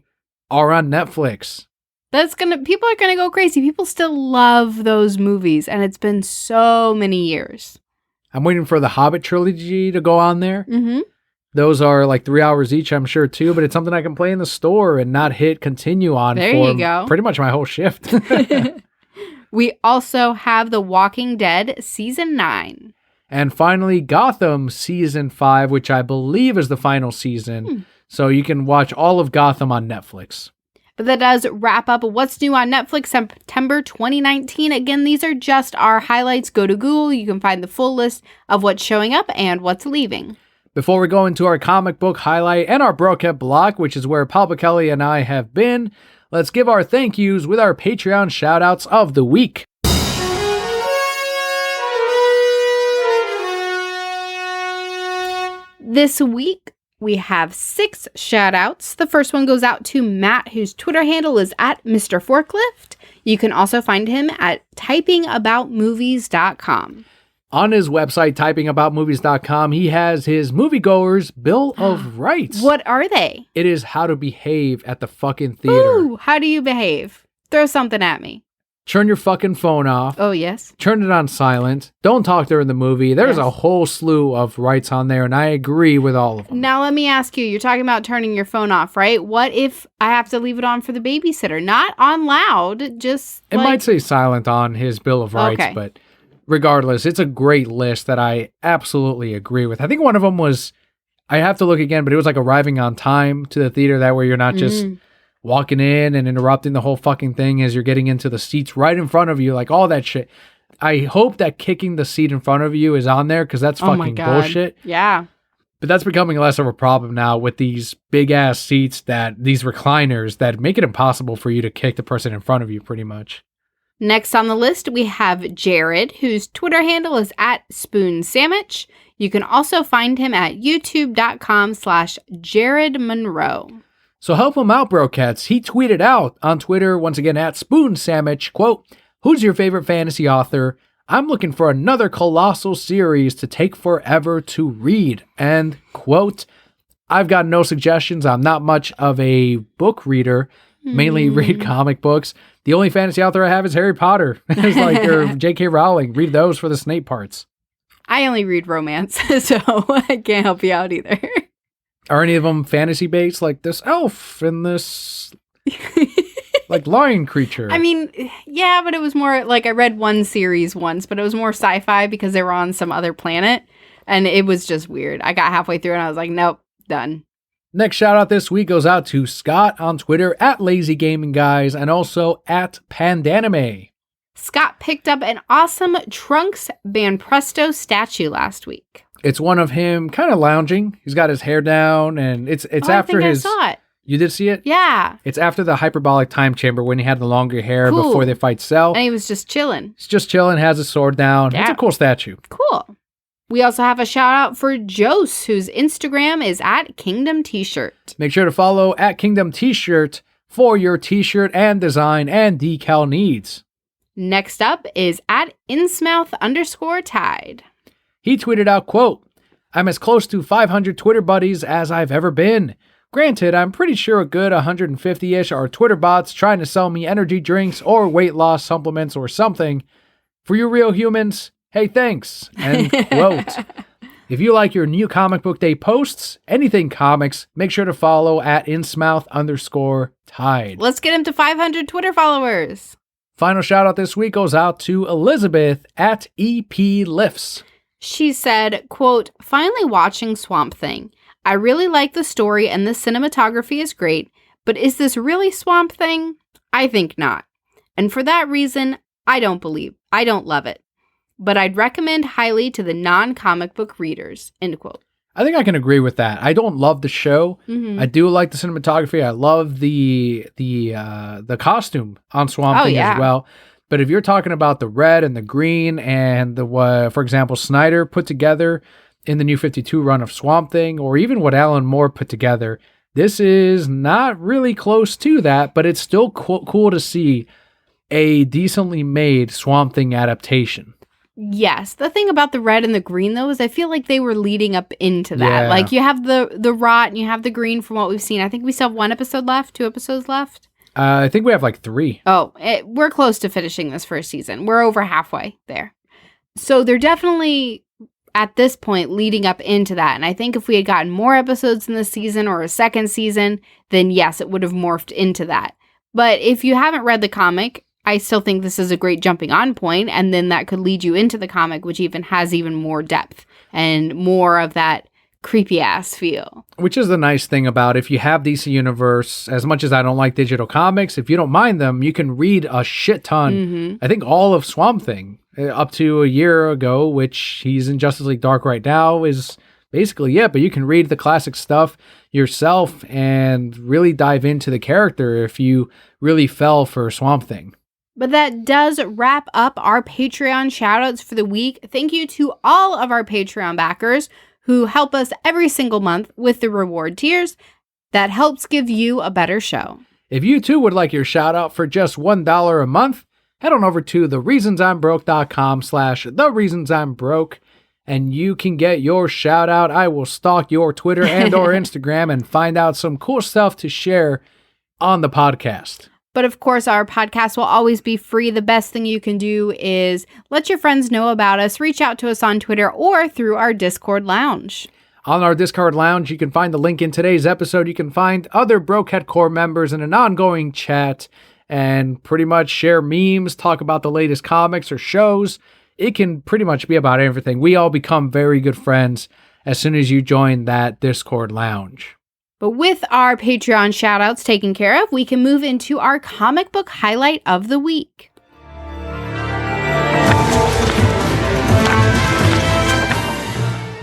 are on Netflix. People are gonna go crazy. People still love those movies, and it's been so many years. I'm waiting for the Hobbit trilogy to go on there. Mm-hmm. Those are like 3 hours each, I'm sure, too, but it's something I can play in the store and not hit continue on There for you go. pretty much my whole shift. We also have The Walking Dead Season 9. And finally, Gotham Season 5, which I believe is the final season. So you can watch all of Gotham on Netflix. But that does wrap up what's new on Netflix September 2019. Again, these are just our highlights. Go to Google. You can find the full list of what's showing up and what's leaving. Before we go into our comic book highlight and our Broket block, which is where Papa Kelli and I have been, let's give our thank yous with our Patreon shoutouts of the week. This week, we have 6 shoutouts. The first one goes out to Matt, whose Twitter handle is at Mr. Forklift. You can also find him at typingaboutmovies.com. On his website, typingaboutmovies.com, he has his moviegoers' Bill of Rights. What are they? It is how to behave at the fucking theater. Ooh, how do you behave? Throw something at me. Turn your fucking phone off. Oh, yes. Turn it on silent. Don't talk during the movie. There's Yes. a whole slew of rights on there, and I agree with all of them. Now, let me ask you, you're talking about turning your phone off, right? What if I have to leave it on for the babysitter? Not on loud, just It might say silent on his Bill of Rights, Okay. but regardless, it's a great list that I absolutely agree with. I think one of them was, I have to look again, but it was like arriving on time to the theater. That way you're not just walking in and interrupting the whole fucking thing as you're getting into the seats right in front of you, like all that shit. I hope that kicking the seat in front of you is on there because that's Oh my fucking God. bullshit. Yeah. But that's becoming less of a problem now with these big ass seats, these recliners that make it impossible for you to kick the person in front of you pretty much. Next on the list, we have Jared, whose Twitter handle is at SpoonSandwich. You can also find him at youtube.com/Jared Monroe. So help him out, Brocats. He tweeted out on Twitter, once again, at SpoonSandwich, quote, "Who's your favorite fantasy author? I'm looking for another colossal series to take forever to read." End quote. I've got no suggestions. I'm not much of a book reader. Mainly read comic books. The only fantasy author I have is Harry Potter. It's like, or J.K. Rowling. Read those for the Snape parts. I only read romance, so I can't help you out either. Are any of them fantasy based? Like this elf and this like lion creature? I mean, yeah, but it was more like I read one series once, but it was more sci-fi because they were on some other planet, and it was just weird. I got halfway through and I was like, nope, done. Next shout out this week goes out to Scott on Twitter at Lazy Gaming Guys and also at Pandanime. Scott picked up an awesome Trunks Banpresto statue last week. It's one of him kind of lounging. He's got his hair down, and it's after I think his. I saw it. You did see it? Yeah. It's after the hyperbolic time chamber when he had the longer hair Cool. before they fight Cell. And he was just chilling. He's just chilling, has his sword down. Yeah. It's a cool statue. Cool. We also have a shout out for Jose, whose Instagram is at Kingdom T-shirt. Make sure to follow at Kingdom T-shirt for your T-shirt and design and decal needs. Next up is at Innsmouth_Tide. He tweeted out, quote, "I'm as close to 500 Twitter buddies as I've ever been. Granted, I'm pretty sure a good 150-ish are Twitter bots trying to sell me energy drinks or weight loss supplements or something. For you real humans, hey, thanks." End quote. If you like your new comic book day posts, anything comics, make sure to follow at Innsmouth_Tide. Let's get him to 500 Twitter followers. Final shout out this week goes out to Elizabeth at EP Lifts. She said, quote, "Finally watching Swamp Thing. I really like the story and the cinematography is great, but is this really Swamp Thing? I think not. And for that reason, I don't love it. But I'd recommend highly to the non-comic book readers." End quote. I think I can agree with that. I don't love the show. I do like the cinematography. I love the costume on Swamp Thing as well. But if you're talking about the red and the green and the for example, Snyder put together in the New 52 run of Swamp Thing, or even what Alan Moore put together, this is not really close to that, but it's still cool to see a decently made Swamp Thing adaptation. Yes. The thing about the red and the green, though, is I feel like they were leading up into that. Yeah. Like, you have the rot and you have the green from what we've seen. I think we still have 2 episodes left. I think we have like 3. Oh, we're close to finishing this first season. We're over halfway there. So they're definitely, at this point, leading up into that. And I think if we had gotten more episodes in this season or a second season, then yes, it would have morphed into that. But if you haven't read the comic, I still think this is a great jumping on point, and then that could lead you into the comic, which even has even more depth and more of that creepy ass feel. Which is the nice thing about if you have DC Universe, as much as I don't like digital comics, if you don't mind them, you can read a shit ton. Mm-hmm. I think all of Swamp Thing up to a year ago, which he's in Justice League Dark right now, is basically it. But you can read the classic stuff yourself and really dive into the character if you really fell for Swamp Thing. But that does wrap up our Patreon shoutouts for the week. Thank you to all of our Patreon backers who help us every single month with the reward tiers. That helps give you a better show. If you too would like your shout out for just $1 a month, head on over to thereasonsimbroke.com/thereasonsimbroke and you can get your shout out. I will stalk your Twitter and or Instagram and find out some cool stuff to share on the podcast. But of course, our podcast will always be free. The best thing you can do is let your friends know about us, reach out to us on Twitter or through our Discord lounge. On our Discord lounge, you can find the link in today's episode. You can find other Brokehead Core members in an ongoing chat and pretty much share memes, talk about the latest comics or shows. It can pretty much be about everything. We all become very good friends as soon as you join that Discord lounge. But with our Patreon shoutouts taken care of, we can move into our comic book highlight of the week.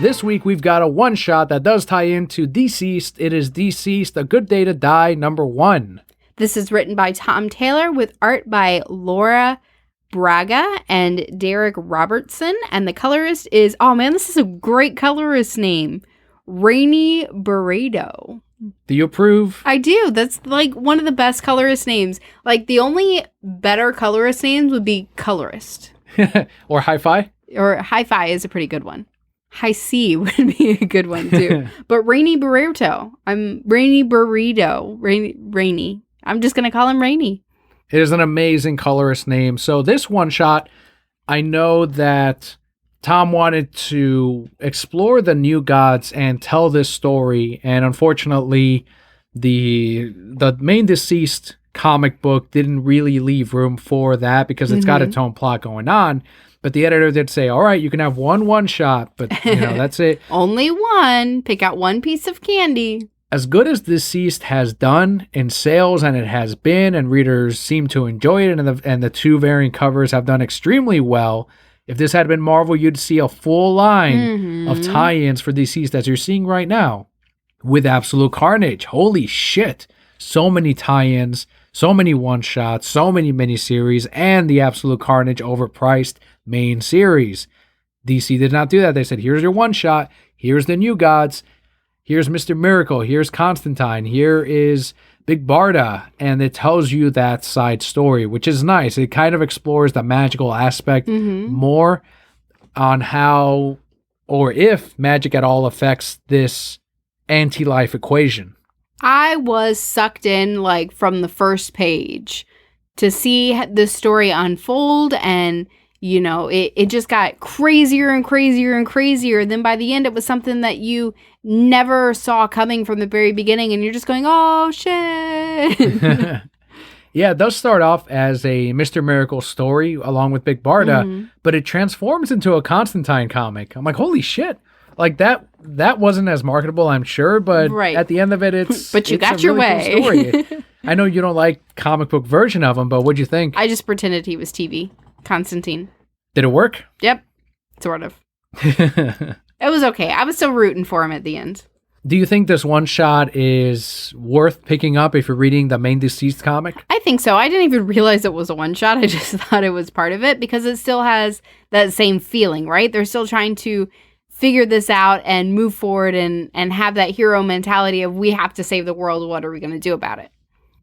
This week, we've got a one-shot that does tie into DCeased. It is DCeased, A Good Day to Die, #1. This is written by Tom Taylor with art by Laura Braga and Derek Robertson. And the colorist is, oh man, this is a great colorist name, Rainey Barredo. Do you approve? I do. That's like one of the best colorist names. Like the only better colorist names would be colorist. Or hi-fi? Or hi-fi is a pretty good one. High C would be a good one too. But Rainey Barreto. I'm Rainey Burrito. Rainey. I'm just going to call him Rainey. It is an amazing colorist name. So this one shot, I know that Tom wanted to explore the New Gods and tell this story, and unfortunately, the main DCeased comic book didn't really leave room for that because it's got its own plot going on. But the editor did say, all right, you can have one shot, but that's it. Only one. Pick out one piece of candy. As good as DCeased has done in sales, and it has been, and readers seem to enjoy it, and the 2 variant covers have done extremely well. If this had been Marvel, you'd see a full line of tie-ins for DCeased as you're seeing right now with Absolute Carnage. Holy shit. So many tie-ins, so many one-shots, so many miniseries, and the Absolute Carnage overpriced main series. DC did not do that. They said, here's your one-shot, here's the New Gods, here's Mr. Miracle, here's Constantine, here is Big Barda, and it tells you that side story, which is nice. It kind of explores the magical aspect more on how or if magic at all affects this anti-life equation. I was sucked in like from the first page to see the story unfold, and it just got crazier and crazier and crazier. Then by the end, it was something that you never saw coming from the very beginning, and you're just going, oh, shit. Yeah, it does start off as a Mr. Miracle story along with Big Barda, but it transforms into a Constantine comic. I'm like, holy shit. Like that wasn't as marketable, I'm sure, but at the end of it, it's but you it's got a your really way. Cool story. I know you don't like comic book version of him, but what'd you think? I just pretended he was TV. Constantine. Did it work? Yep. Sort of. It was okay. I was still rooting for him at the end. Do you think this one shot is worth picking up if you're reading the main DCeased comic? I think so. I didn't even realize it was a one shot. I just thought it was part of it because it still has that same feeling, right? They're still trying to figure this out and move forward and have that hero mentality of we have to save the world. What are we going to do about it?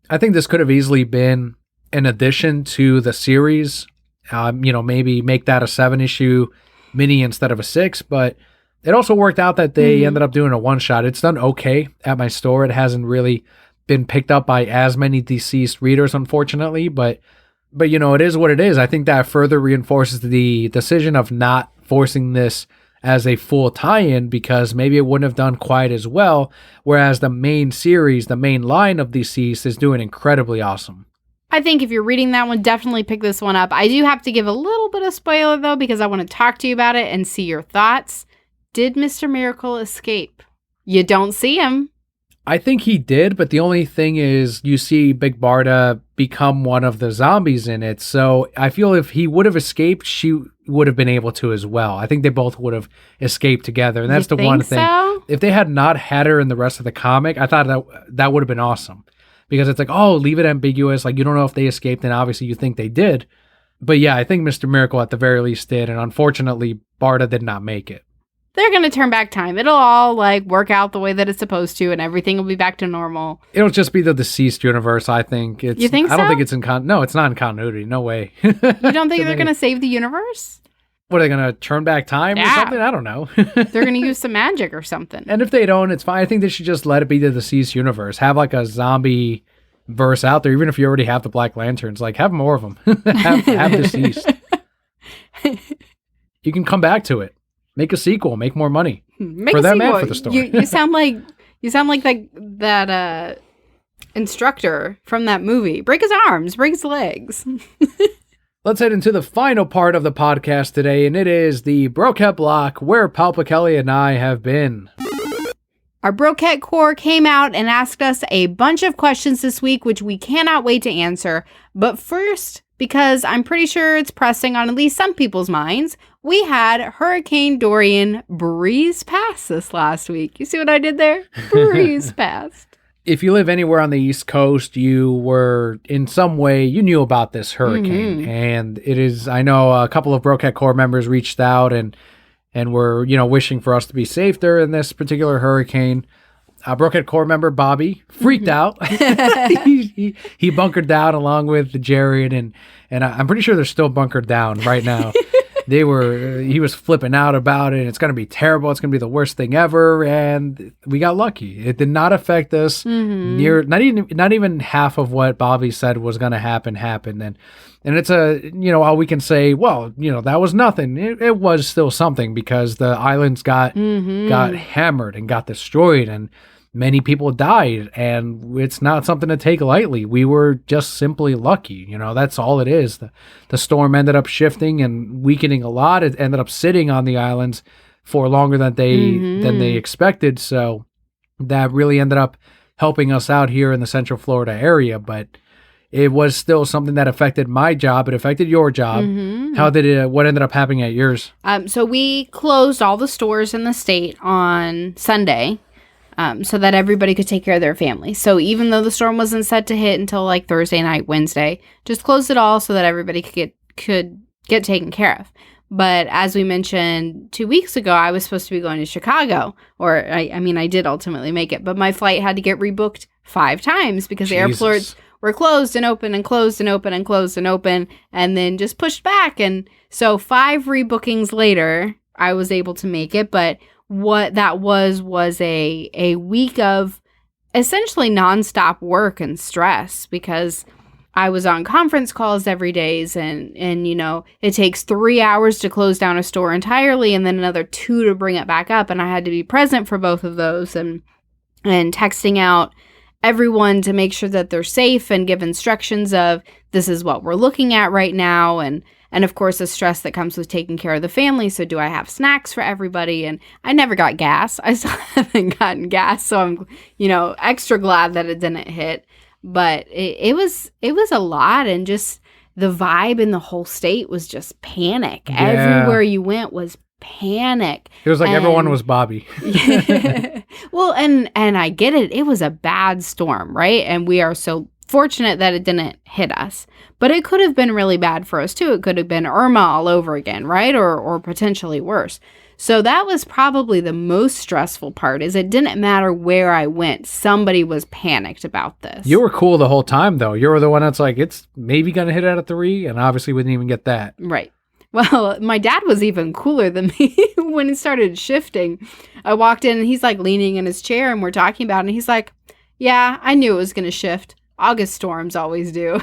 I think this could have easily been an addition to the series. Maybe make that a 7-issue mini instead of a 6, but it also worked out that they ended up doing a one-shot. It's done okay at my store. It hasn't really been picked up by as many DCeased readers, unfortunately, but you know, it is what it is. I think that further reinforces the decision of not forcing this as a full tie-in, because maybe it wouldn't have done quite as well, whereas the main series, the main line of DCeased is doing incredibly awesome. I think if you're reading that one, definitely pick this one up. I do have to give a little bit of spoiler, though, because I want to talk to you about it and see your thoughts. Did Mr. Miracle escape? You don't see him. I think he did, but the only thing is you see Big Barda become one of the zombies in it. So I feel if he would have escaped, she would have been able to as well. I think they both would have escaped together. And that's the one thing. So? If they had not had her in the rest of the comic, I thought that would have been awesome. Because it's like, oh, leave it ambiguous. Like, you don't know if they escaped, and obviously you think they did. But yeah, I think Mr. Miracle at the very least did. And unfortunately, Barda did not make it. They're going to turn back time. It'll all like work out the way that it's supposed to, and everything will be back to normal. It'll just be the DCeased universe, I think. You think so? I don't think it's no, it's not in continuity. No way. You don't think they're going to save the universe? What, are they going to turn back time or something? I don't know. They're going to use some magic or something. And if they don't, it's fine. I think they should just let it be the DCeased universe. Have like a zombie verse out there, even if you already have the Black Lanterns. Like, have more of them. have DCeased. You can come back to it. Make a sequel. Make more money for them and for the story. You sound like that instructor from that movie. Break his arms, break his legs. Let's head into the final part of the podcast today, and it is the Broquette block, where Kelli and I have been. Our Broquette Corps came out and asked us a bunch of questions this week, which we cannot wait to answer. But first, because I'm pretty sure it's pressing on at least some people's minds, we had Hurricane Dorian breeze past this last week. You see what I did there? Breeze past. If you live anywhere on the East Coast, you were in some way, you knew about this hurricane. Mm-hmm. And it is, I know a couple of Broquette Corps members reached out and were, wishing for us to be safe during this particular hurricane. Broquette Corps member Bobby freaked out. he bunkered down along with Jared, and I'm pretty sure they're still bunkered down right now. He was flipping out about it. It's going to be terrible. It's going to be the worst thing ever. And we got lucky. It did not affect us not even half of what Bobby said was going to happen happened. And it's how we can say, well, that was nothing. It was still something, because the islands got hammered and got destroyed, and many people died, and it's not something to take lightly. We were just simply lucky. That's all it is. The storm ended up shifting and weakening a lot. It ended up sitting on the islands for longer than they expected. So that really ended up helping us out here in the Central Florida area. But it was still something that affected my job. It affected your job. Mm-hmm. What ended up happening at yours? So we closed all the stores in the state on Sunday. So that everybody could take care of their family. So even though the storm wasn't set to hit until like Thursday night, Wednesday, just closed it all so that everybody could get taken care of. But as we mentioned 2 weeks ago, I was supposed to be going to Chicago, or I did ultimately make it, but my flight had to get rebooked 5 times because the airports were closed and open and closed and open and closed and open, and then just pushed back. And so 5 rebookings later, I was able to make it, but what that was a week of essentially nonstop work and stress, because I was on conference calls every day, and it takes 3 hours to close down a store entirely and then another 2 to bring it back up, and I had to be present for both of those, and texting out everyone to make sure that they're safe and give instructions of this is what we're looking at right now, and of course, the stress that comes with taking care of the family. So do I have snacks for everybody? And I never got gas. I still haven't gotten gas. So I'm, extra glad that it didn't hit. But it was a lot. And just the vibe in the whole state was just panic. Yeah. Everywhere you went was panic. It was like everyone was Bobby. Well, and I get it. It was a bad storm, right? And we are so fortunate that it didn't hit us. But it could have been really bad for us too. It could have been Irma all over again, right? Or potentially worse. So that was probably the most stressful part, is it didn't matter where I went. Somebody was panicked about this. You were cool the whole time, though. You were the one that's like, it's maybe going to hit at a 3, and obviously we didn't even get that. Right. Well, my dad was even cooler than me when it started shifting. I walked in, and he's like leaning in his chair, and we're talking about it, and he's like, Yeah, I knew it was going to shift. August storms always do.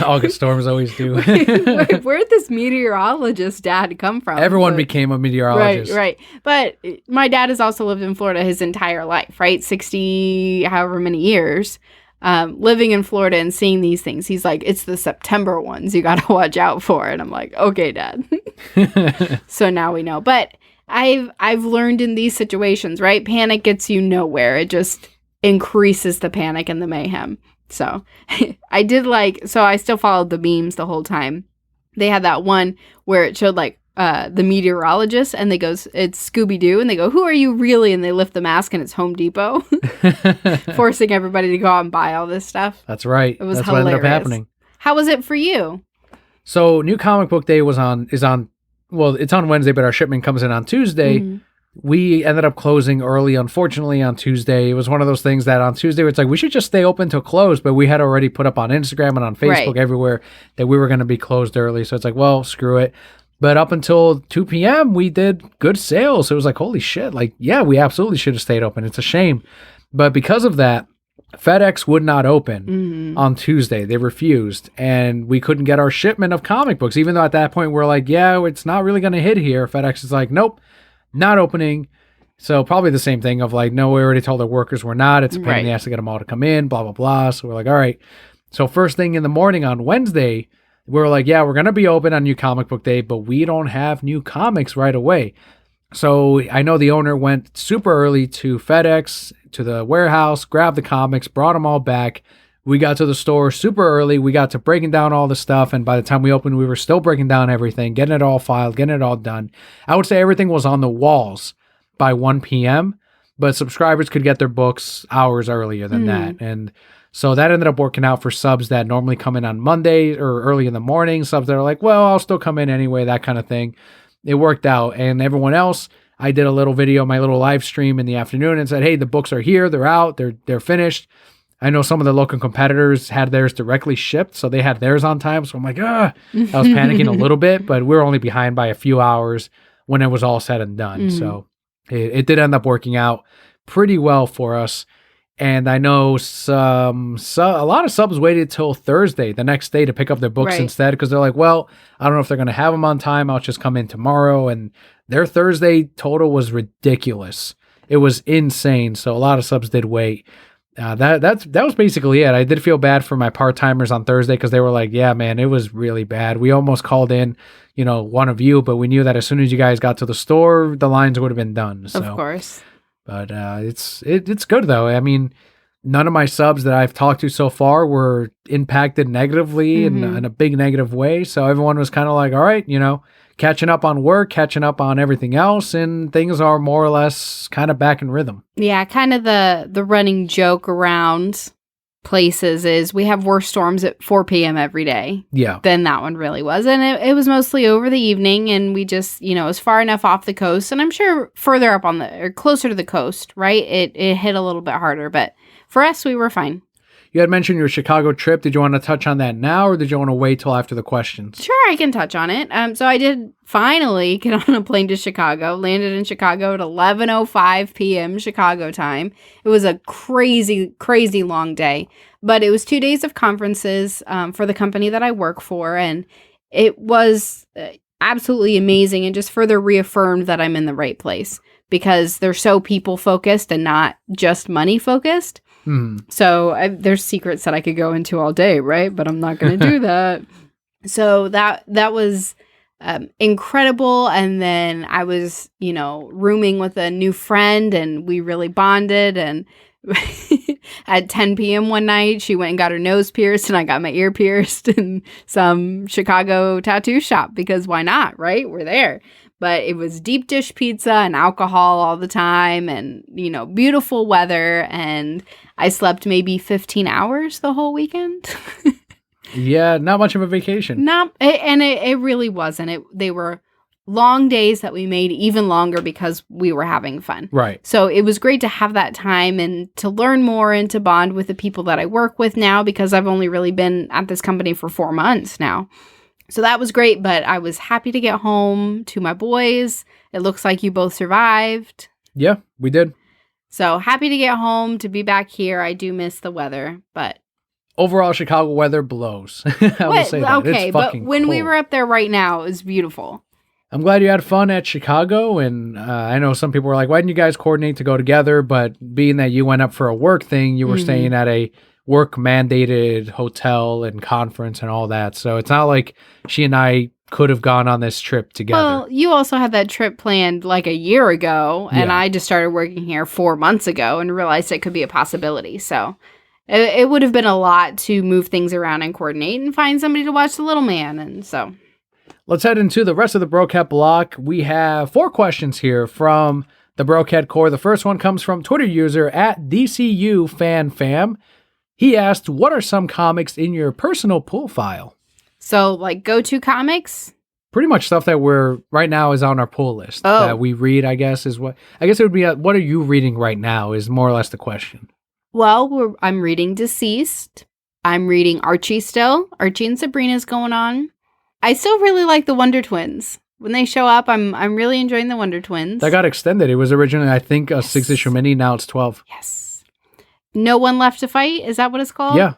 August storms always do. Where'd this meteorologist dad come from? Everyone became a meteorologist. Right. But my dad has also lived in Florida his entire life, right? 60, however many years, living in Florida and seeing these things. He's like, it's the September ones you got to watch out for. And I'm like, okay, Dad. So now we know. But I've learned in these situations, right? Panic gets you nowhere. It just increases the panic and the mayhem. So I still followed the memes the whole time. They had that one where it showed like the meteorologist and it's Scooby-Doo and they go, who are you really? And they lift the mask and it's Home Depot, forcing everybody to go out and buy all this stuff. That's right. It was That's hilarious. what ended up happening. How was it for you? So New Comic Book Day it's on Wednesday, but our shipment comes in on Tuesday. Mm-hmm. We ended up closing early, unfortunately, on Tuesday. It was one of those things that on Tuesday, it's like, we should just stay open till close, but we had already put up on Instagram and on Facebook everywhere that we were going to be closed early. So it's like, well, screw it. But up until 2 p.m., we did good sales. So it was like, holy shit. Like, yeah, we absolutely should have stayed open. It's a shame. But because of that, FedEx would not open on Tuesday. They refused. And we couldn't get our shipment of comic books, even though at that point we're like, yeah, it's not really going to hit here. FedEx is like, nope. Not opening. So probably the same thing of like, no, we already told our workers we're not. It's a pain in the ass to get them all to come in, blah, blah, blah. So we're like, all right. So first thing in the morning on Wednesday, we were like, yeah, we're going to be open on New Comic Book Day, but we don't have new comics right away. So I know the owner went super early to FedEx, to the warehouse, grabbed the comics, brought them all back. We got to the store super early. We got to breaking down all the stuff. And by the time we opened, we were still breaking down everything, getting it all filed, getting it all done. I would say everything was on the walls by 1 p.m., but subscribers could get their books hours earlier than that. And so that ended up working out for subs that normally come in on Monday or early in the morning. Subs that are like, well, I'll still come in anyway, that kind of thing. It worked out. And everyone else, I did a little video, my little live stream in the afternoon and said, hey, the books are here. They're out. They're finished. I know some of the local competitors had theirs directly shipped, so they had theirs on time. So I'm like, I was panicking a little bit, but we were only behind by a few hours when it was all said and done. So it did end up working out pretty well for us. And I know a lot of subs waited till Thursday, the next day, to pick up their books instead, because they're like, well, I don't know if they're going to have them on time. I'll just come in tomorrow. And their Thursday total was ridiculous. It was insane. So a lot of subs did wait. That was basically it. I did feel bad for my part-timers on Thursday because they were like, yeah, man, it was really bad. We almost called in, one of you, but we knew that as soon as you guys got to the store, the lines would have been done. So. Of course. But it's good though. I mean, none of my subs that I've talked to so far were impacted negatively in a big negative way. So everyone was kind of like, all right, catching up on work, catching up on everything else, and things are more or less kind of back in rhythm. Yeah, kind of the running joke around places is we have worse storms at 4 p.m. every day than that one really was. And it was mostly over the evening, and we just, it was far enough off the coast, and I'm sure further up or closer to the coast, right? It hit a little bit harder, but for us, we were fine. You had mentioned your Chicago trip. Did you want to touch on that now, or did you want to wait till after the questions? Sure, I can touch on it. So I did finally get on a plane to Chicago, landed in Chicago at 11:05 p.m. Chicago time. It was a crazy, crazy long day, but it was 2 days of conferences for the company that I work for, and it was absolutely amazing and just further reaffirmed that I'm in the right place because they're so people-focused and not just money-focused. So there's secrets that I could go into all day, right? But I'm not going to do that. So that was incredible. And then I was, rooming with a new friend, and we really bonded. And at 10 p.m. one night, she went and got her nose pierced, and I got my ear pierced in some Chicago tattoo shop because why not, right? We're there. But it was deep dish pizza and alcohol all the time and, beautiful weather. And I slept maybe 15 hours the whole weekend. Yeah, not much of a vacation. It really wasn't. They were long days that we made even longer because we were having fun. Right. So it was great to have that time and to learn more and to bond with the people that I work with now because I've only really been at this company for 4 months now. So that was great, but I was happy to get home to my boys. It looks like you both survived. Yeah, we did. So happy to get home, to be back here. I do miss the weather, but Overall, Chicago weather blows. I will say that. Okay, it's but when we cold. were up there right now, it was beautiful. I'm glad you had fun at Chicago, and I know some people were like, why didn't you guys coordinate to go together? But being that you went up for a work thing, you were staying at a work-mandated hotel and conference and all that. So it's not like she and I could have gone on this trip together. Well, you also had that trip planned like a year ago, and I just started working here 4 months ago and realized it could be a possibility. So it would have been a lot to move things around and coordinate and find somebody to watch the little man. And so let's head into the rest of the Brocat block. We have 4 questions here from the Brocat Core. The first one comes from Twitter user at DCU FanFam. He asked, what are some comics in your personal pull file? So, like, go-to comics? Pretty much stuff that we're right now is on our pull list that we read, I guess, is what... I guess it would be, what are you reading right now is more or less the question. Well, I'm reading DCeased. I'm reading Archie still. Archie and Sabrina's going on. I still really like the Wonder Twins. When they show up, I'm really enjoying the Wonder Twins. That got extended. It was originally, I think, a 6-issue mini. Now it's 12. Yes. No One Left to Fight? Is that what it's called? Yeah.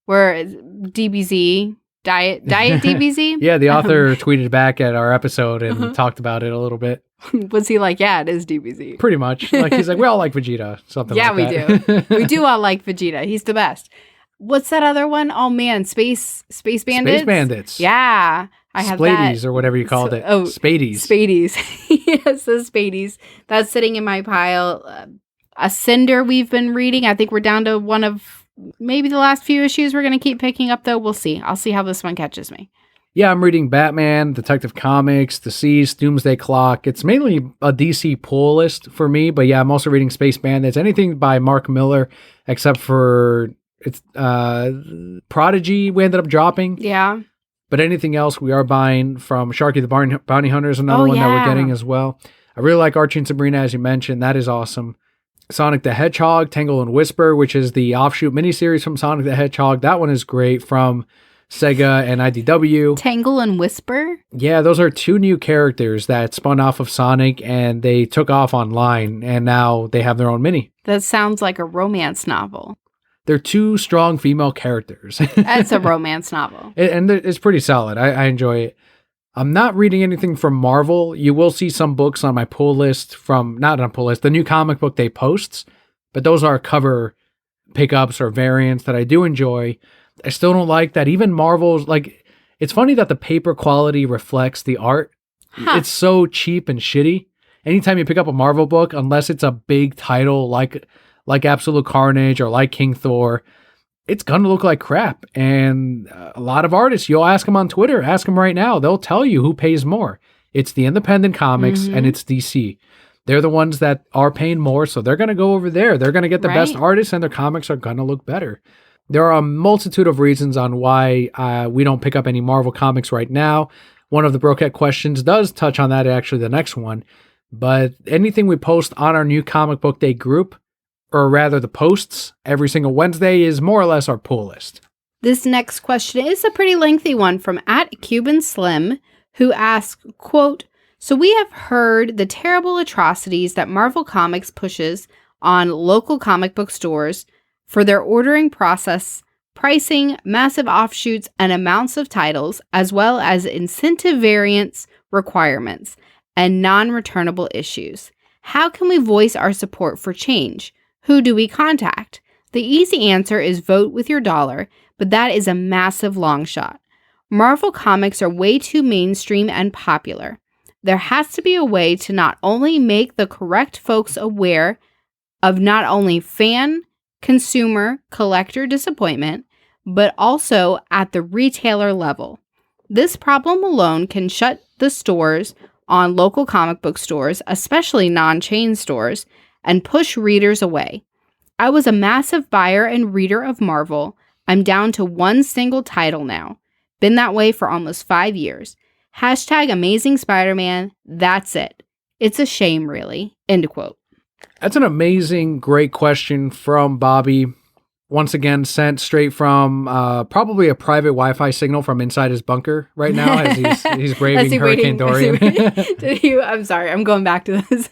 Where DBZ... Diet DBZ? Yeah, the author tweeted back at our episode and talked about it a little bit. Was he like, yeah, it is DBZ? Pretty much. Like, he's like, we all like Vegeta. Something like that. Yeah, we do. We do all like Vegeta. He's the best. What's that other one? Oh, man, Space Bandits? Space Bandits. Yeah. I have Spladies, that. or whatever you called it. Oh, Spadies. Yes, the Spadies. That's sitting in my pile. Ascender we've been reading. I think we're down to one of... maybe the last few issues we're going to keep picking up, though. We'll see. I'll see how this one catches me. Yeah, I'm reading Batman, Detective Comics, DCeased, Doomsday Clock. It's mainly a DC pull list for me, but yeah, I'm also reading Space Bandits. Anything by Mark Miller, except for it's Prodigy we ended up dropping. Yeah. But anything else we are buying from Sharky the Bounty Hunter is another one that we're getting as well. I really like Archie and Sabrina, as you mentioned. That is awesome. Sonic the Hedgehog, Tangle and Whisper, which is the offshoot miniseries from Sonic the Hedgehog. That one is great from Sega and IDW. Tangle and Whisper? Yeah, those are 2 new characters that spun off of Sonic and they took off online and now they have their own mini. That sounds like a romance novel. They're 2 strong female characters. That's a romance novel. And it's pretty solid. I enjoy it. I'm not reading anything from Marvel. You will see some books on my pull list not on pull list, the new comic book they posts, but those are cover pickups or variants that I do enjoy. I still don't like that even Marvel's, like, it's funny that the paper quality reflects the art. It's so cheap and shitty. Anytime you pick up a Marvel book, unless it's a big title like Absolute Carnage or like King Thor, it's going to look like crap. And a lot of artists, you'll ask them on Twitter, ask them right now, they'll tell you who pays more. It's the independent comics and it's DC. They're the ones that are paying more, so they're going to go over there. They're going to get the best artists and their comics are going to look better. There are a multitude of reasons on why we don't pick up any Marvel comics right now. One of the Brocat questions does touch on that, actually, the next one. But anything we post on our new comic book day group, or rather the posts every single Wednesday, is more or less our pull list. This next question is a pretty lengthy one from @CubanSlim, who asks, quote, so we have heard the terrible atrocities that Marvel Comics pushes on local comic book stores for their ordering process, pricing, massive offshoots, and amounts of titles, as well as incentive variance requirements and non-returnable issues. How can we voice our support for change? Who do we contact? The easy answer is vote with your dollar, but that is a massive long shot. Marvel Comics are way too mainstream and popular. There has to be a way to not only make the correct folks aware of not only fan, consumer, collector disappointment, but also at the retailer level. This problem alone can shut the stores on local comic book stores, especially non-chain stores, and push readers away. I was a massive buyer and reader of Marvel. I'm down to one single title now. Been that way for almost 5 years. #Amazing Spider-Man. That's it. It's a shame, really. End quote. That's an amazing, great question from Bobby. Once again, sent straight from probably a private Wi-Fi signal from inside his bunker right now as he's braving Hurricane Dorian. I'm sorry, I'm going back to this.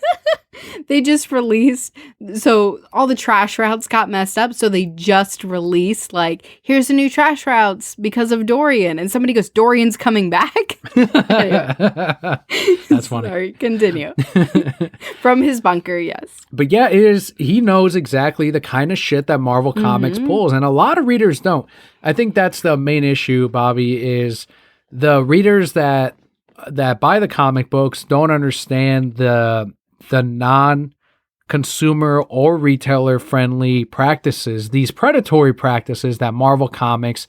They just released, so all the trash routes got messed up, so they just released, like, here's the new trash routes because of Dorian, and somebody goes, Dorian's coming back? That's funny. Sorry, continue. From his bunker, yes. But yeah, he knows exactly the kind of shit that Marvel Comics pulls, and a lot of readers don't. I think that's the main issue, Bobby, is the readers that buy the comic books don't understand the non-consumer or retailer-friendly practices, these predatory practices that Marvel Comics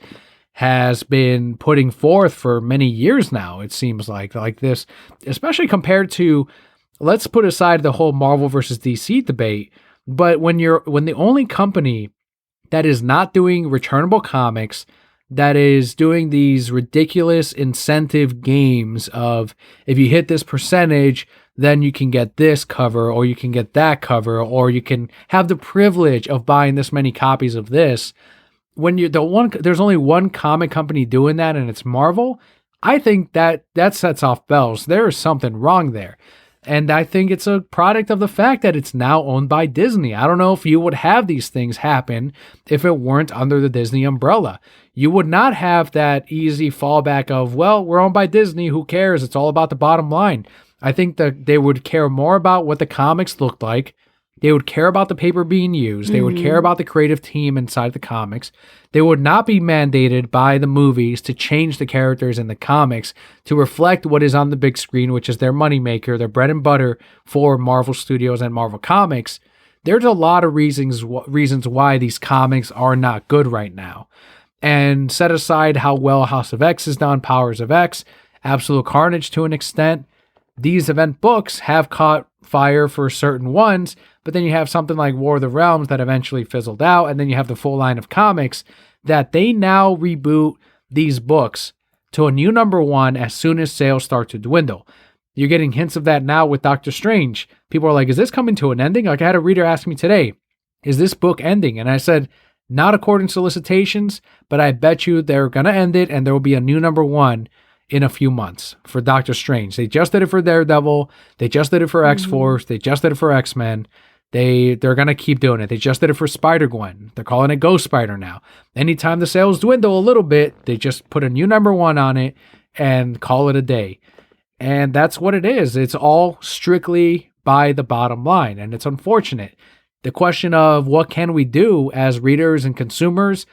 has been putting forth for many years now, it seems like this, especially compared to, let's put aside the whole Marvel versus DC debate, but when the only company that is not doing returnable comics, that is doing these ridiculous incentive games of, if you hit this percentage, then you can get this cover, or you can get that cover, or you can have the privilege of buying this many copies of this. When there's only one comic company doing that, and it's Marvel, I think that sets off bells. There is something wrong there. And I think it's a product of the fact that it's now owned by Disney. I don't know if you would have these things happen if it weren't under the Disney umbrella. You would not have that easy fallback of, well, we're owned by Disney, who cares? It's all about the bottom line. I think that they would care more about what the comics looked like. They would care about the paper being used. They would care about the creative team inside the comics. They would not be mandated by the movies to change the characters in the comics to reflect what is on the big screen, which is their moneymaker, their bread and butter for Marvel Studios and Marvel Comics. There's a lot of reasons why these comics are not good right now. And set aside how well House of X has done, Powers of X, Absolute Carnage to an extent, these event books have caught fire for certain ones, but then you have something like War of the Realms that eventually fizzled out, and then you have the full line of comics that they now reboot these books to a new number one as soon as sales start to dwindle. You're getting hints of that now with Doctor Strange. People are like, is this coming to an ending? Like, I had a reader ask me today, is this book ending? And I said, not according to solicitations, but I bet you they're going to end it, and there will be a new number one in a few months for Doctor Strange. They just did it for Daredevil. They just did it for X-Force. They just did it for X-Men. They're going to keep doing it. They just did it for Spider-Gwen. They're calling it Ghost Spider now. Anytime the sales dwindle a little bit, they just put a new number one on it and call it a day. And that's what it is. It's all strictly by the bottom line. And it's unfortunate. The question of what can we do as readers and consumers,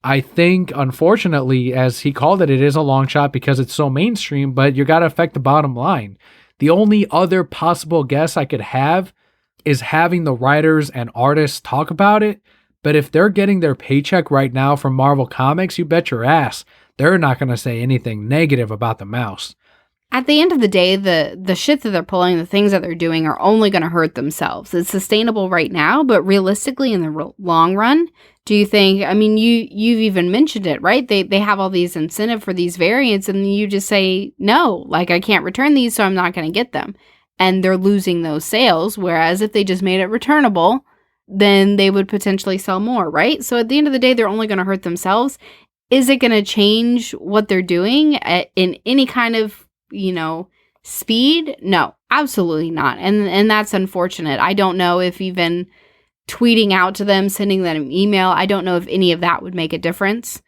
I think, unfortunately, as he called it, it is a long shot because it's so mainstream, but you got to affect the bottom line. The only other possible guess I could have is having the writers and artists talk about it. But if they're getting their paycheck right now from Marvel Comics, you bet your ass they're not going to say anything negative about the mouse. At the end of the day, the shit that they're pulling, the things that they're doing are only going to hurt themselves. It's sustainable right now, but realistically in the long run, do you think, I mean, you've even mentioned it, right? They have all these incentive for these variants, and you just say, no, like, I can't return these, so I'm not going to get them. And they're losing those sales, whereas if they just made it returnable, then they would potentially sell more, right? So at the end of the day, they're only going to hurt themselves. Is it going to change what they're doing in any kind of, speed? No, absolutely not. And that's unfortunate. I don't know if even tweeting out to them, sending them an email, I don't know if any of that would make a difference.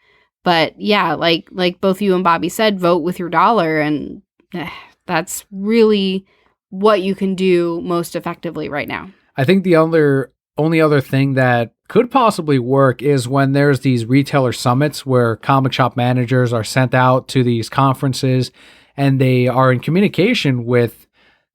But yeah, like both you and Bobby said, vote with your dollar, and that's really what you can do most effectively right now. I think the only other thing that could possibly work is when there's these retailer summits where comic shop managers are sent out to these conferences and they are in communication with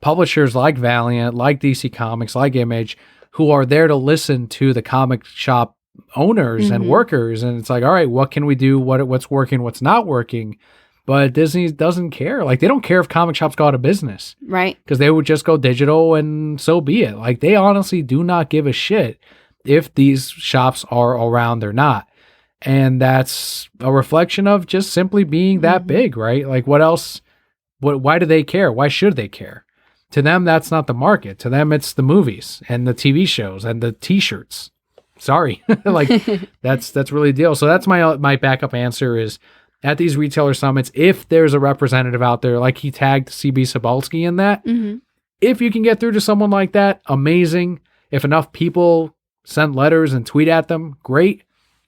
publishers like Valiant, like DC Comics, like Image, who are there to listen to the comic shop owners and workers. And it's like, all right, what can we do? What's working? What's not working? But Disney doesn't care. Like, they don't care if comic shops go out of business. Right. Because they would just go digital and so be it. Like, they honestly do not give a shit if these shops are around or not. And that's a reflection of just simply being that big, right? Like, what else? Why do they care? Why should they care? To them, that's not the market. To them, it's the movies and the TV shows and the T-shirts. Sorry. Like, that's really the deal. So that's my backup answer is, at these retailer summits, if there's a representative out there, like he tagged CB Cebulski in that, If you can get through to someone like that, amazing. If enough people send letters and tweet at them, great.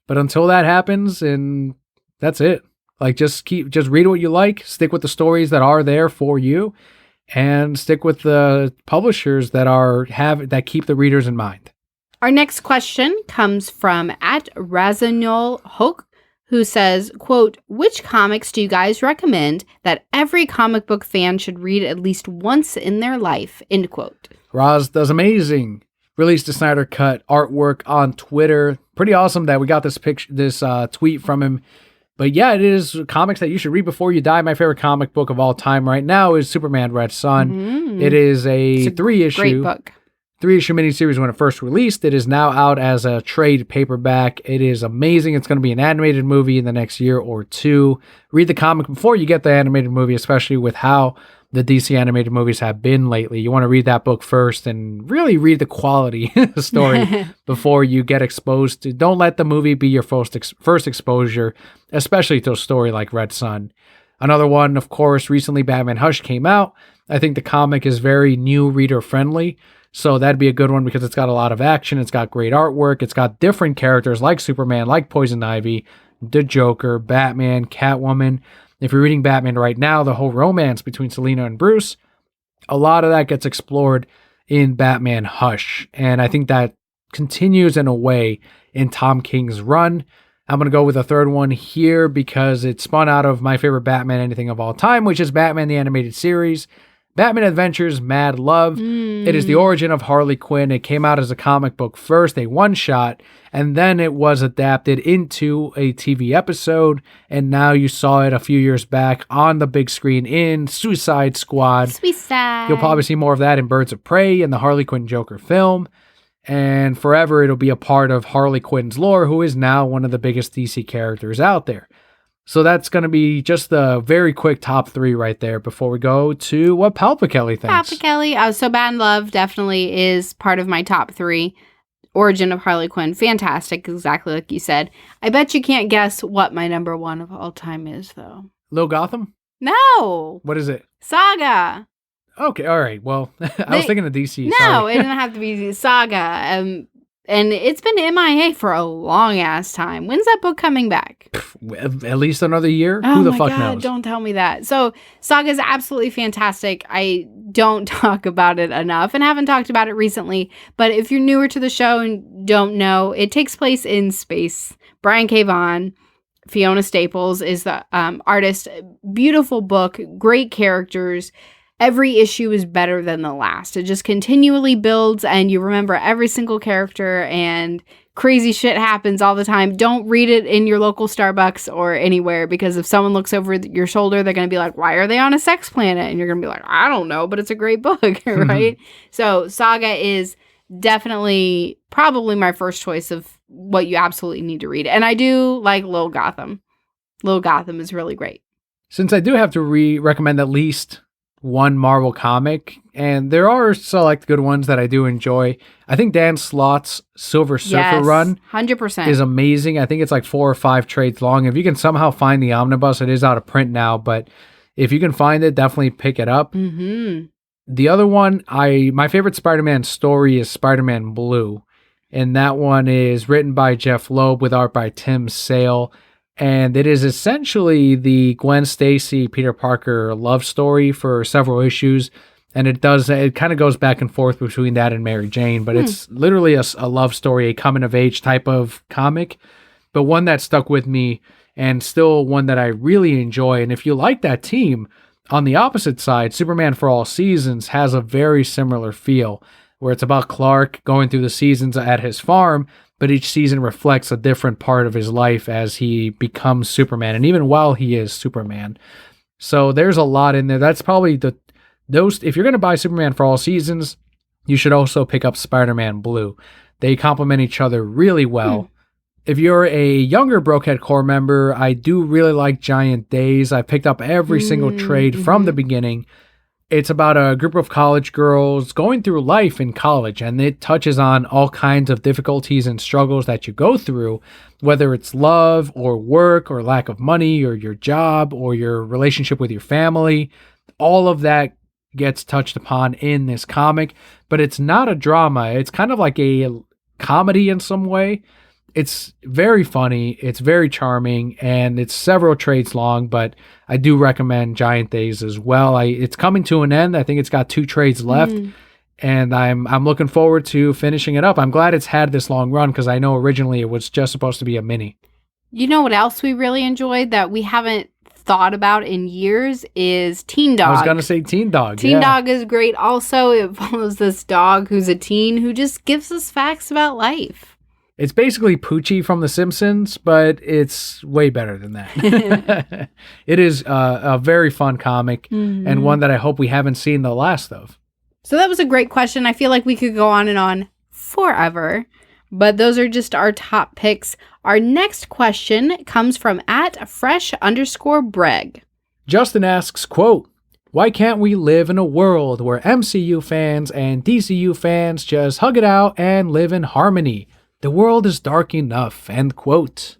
But until that happens, and that's it. Like, just read what you like, stick with the stories that are there for you, and stick with the publishers that keep the readers in mind. Our next question comes from @Razanol who says, quote, which comics do you guys recommend that every comic book fan should read at least once in their life, end quote. Raz does amazing. Released a Snyder Cut artwork on Twitter. Pretty awesome that we got this tweet from him. But yeah, it is comics that you should read before you die. My favorite comic book of all time right now is Superman Red Son. Mm-hmm. It is a 3-issue. Great book. 3-issue miniseries when it first released. It is now out as a trade paperback. It is amazing. It's going to be an animated movie in the next year or two. Read the comic before you get the animated movie, especially with how the DC animated movies have been lately. You want to read that book first and really read the quality story before you get exposed to. Don't let the movie be your first exposure, especially to a story like Red Son. Another one, of course, recently Batman Hush came out. I think the comic is very new reader friendly. So that'd be a good one because it's got a lot of action. It's got great artwork. It's got different characters like Superman, like Poison Ivy, the Joker, Batman, Catwoman. If you're reading Batman right now, the whole romance between Selina and Bruce, a lot of that gets explored in Batman Hush. And I think that continues in a way in Tom King's run. I'm going to go with a third one here because it spun out of my favorite Batman anything of all time, which is Batman the Animated Series. Batman Adventures Mad Love. It is the origin of Harley Quinn. It came out as a comic book first, a one-shot, and then it was adapted into a TV episode, and now you saw it a few years back on the big screen in Suicide Squad. Suicide. You'll probably see more of that in Birds of Prey and the Harley Quinn Joker film, and forever it'll be a part of Harley Quinn's lore, who is now one of the biggest DC characters out there. So that's going to be just the very quick top 3 right there before we go to what Palpa Kelly thinks. Palpa Kelly. So Bad Love definitely is part of my top 3. Origin of Harley Quinn. Fantastic. Exactly like you said. I bet you can't guess what my number 1 of all time is, though. Lil Gotham? No. What is it? Saga. Okay. All right. Well, I was thinking of DC. No, sorry. It didn't have to be Saga. And it's been MIA for a long ass time. When's that book coming back? At least another year? Oh Who the my fuck God, knows? Don't tell me that. So Saga is absolutely fantastic. I don't talk about it enough and haven't talked about it recently. But if you're newer to the show and don't know, it takes place in space. Brian K. Vaughan, Fiona Staples is the artist. Beautiful book, great characters. Every issue is better than the last. It just continually builds and you remember every single character and crazy shit happens all the time. Don't read it in your local Starbucks or anywhere because if someone looks over your shoulder, they're going to be like, why are they on a sex planet? And you're going to be like, I don't know, but it's a great book, right? So Saga is definitely probably my first choice of what you absolutely need to read. And I do like Lil Gotham. Lil Gotham is really great. Since I do have to recommend at least one Marvel comic, and there are select good ones that I do enjoy. I think Dan Slott's Silver Surfer run 100% is amazing. I think it's like 4 or 5 trades long. If you can somehow find the omnibus, it is out of print now, but if you can find it, definitely pick it up. Mm-hmm. The other one, my favorite Spider-Man story is Spider-Man Blue, and that one is written by Jeff Loeb with art by Tim Sale. And it is essentially the Gwen Stacy, Peter Parker love story for several issues. And it kind of goes back and forth between that and Mary Jane, but it's literally a love story, a coming of age type of comic, but one that stuck with me and still one that I really enjoy. And if you like that team, on the opposite side, Superman for All Seasons has a very similar feel where it's about Clark going through the seasons at his farm, but each season reflects a different part of his life as he becomes Superman, and even while he is Superman. So there's a lot in there. That's probably if you're going to buy Superman for All Seasons, you should also pick up Spider-Man Blue. They complement each other really well. If you're a younger Brokehead Core member, I do really like Giant Days. I picked up every single trade from the beginning. It's about a group of college girls going through life in college, and it touches on all kinds of difficulties and struggles that you go through, whether it's love or work or lack of money or your job or your relationship with your family. All of that gets touched upon in this comic, but it's not a drama. It's kind of like a comedy in some way. It's very funny, it's very charming, and it's several trades long, but I do recommend Giant Days as well. It's coming to an end. I think it's got 2 trades left, and I'm looking forward to finishing it up. I'm glad it's had this long run because I know originally it was just supposed to be a mini. You know what else we really enjoyed that we haven't thought about in years is Teen Dog. I was going to say Teen Dog. Teen Dog is great. Also, it follows this dog who's a teen who just gives us facts about life. It's basically Poochie from The Simpsons, but it's way better than that. It is a very fun comic and one that I hope we haven't seen the last of. So that was a great question. I feel like we could go on and on forever, but those are just our top picks. Our next question comes from @fresh_Breg. Justin asks, quote, "Why can't we live in a world where MCU fans and DCU fans just hug it out and live in harmony? The world is dark enough," end quote.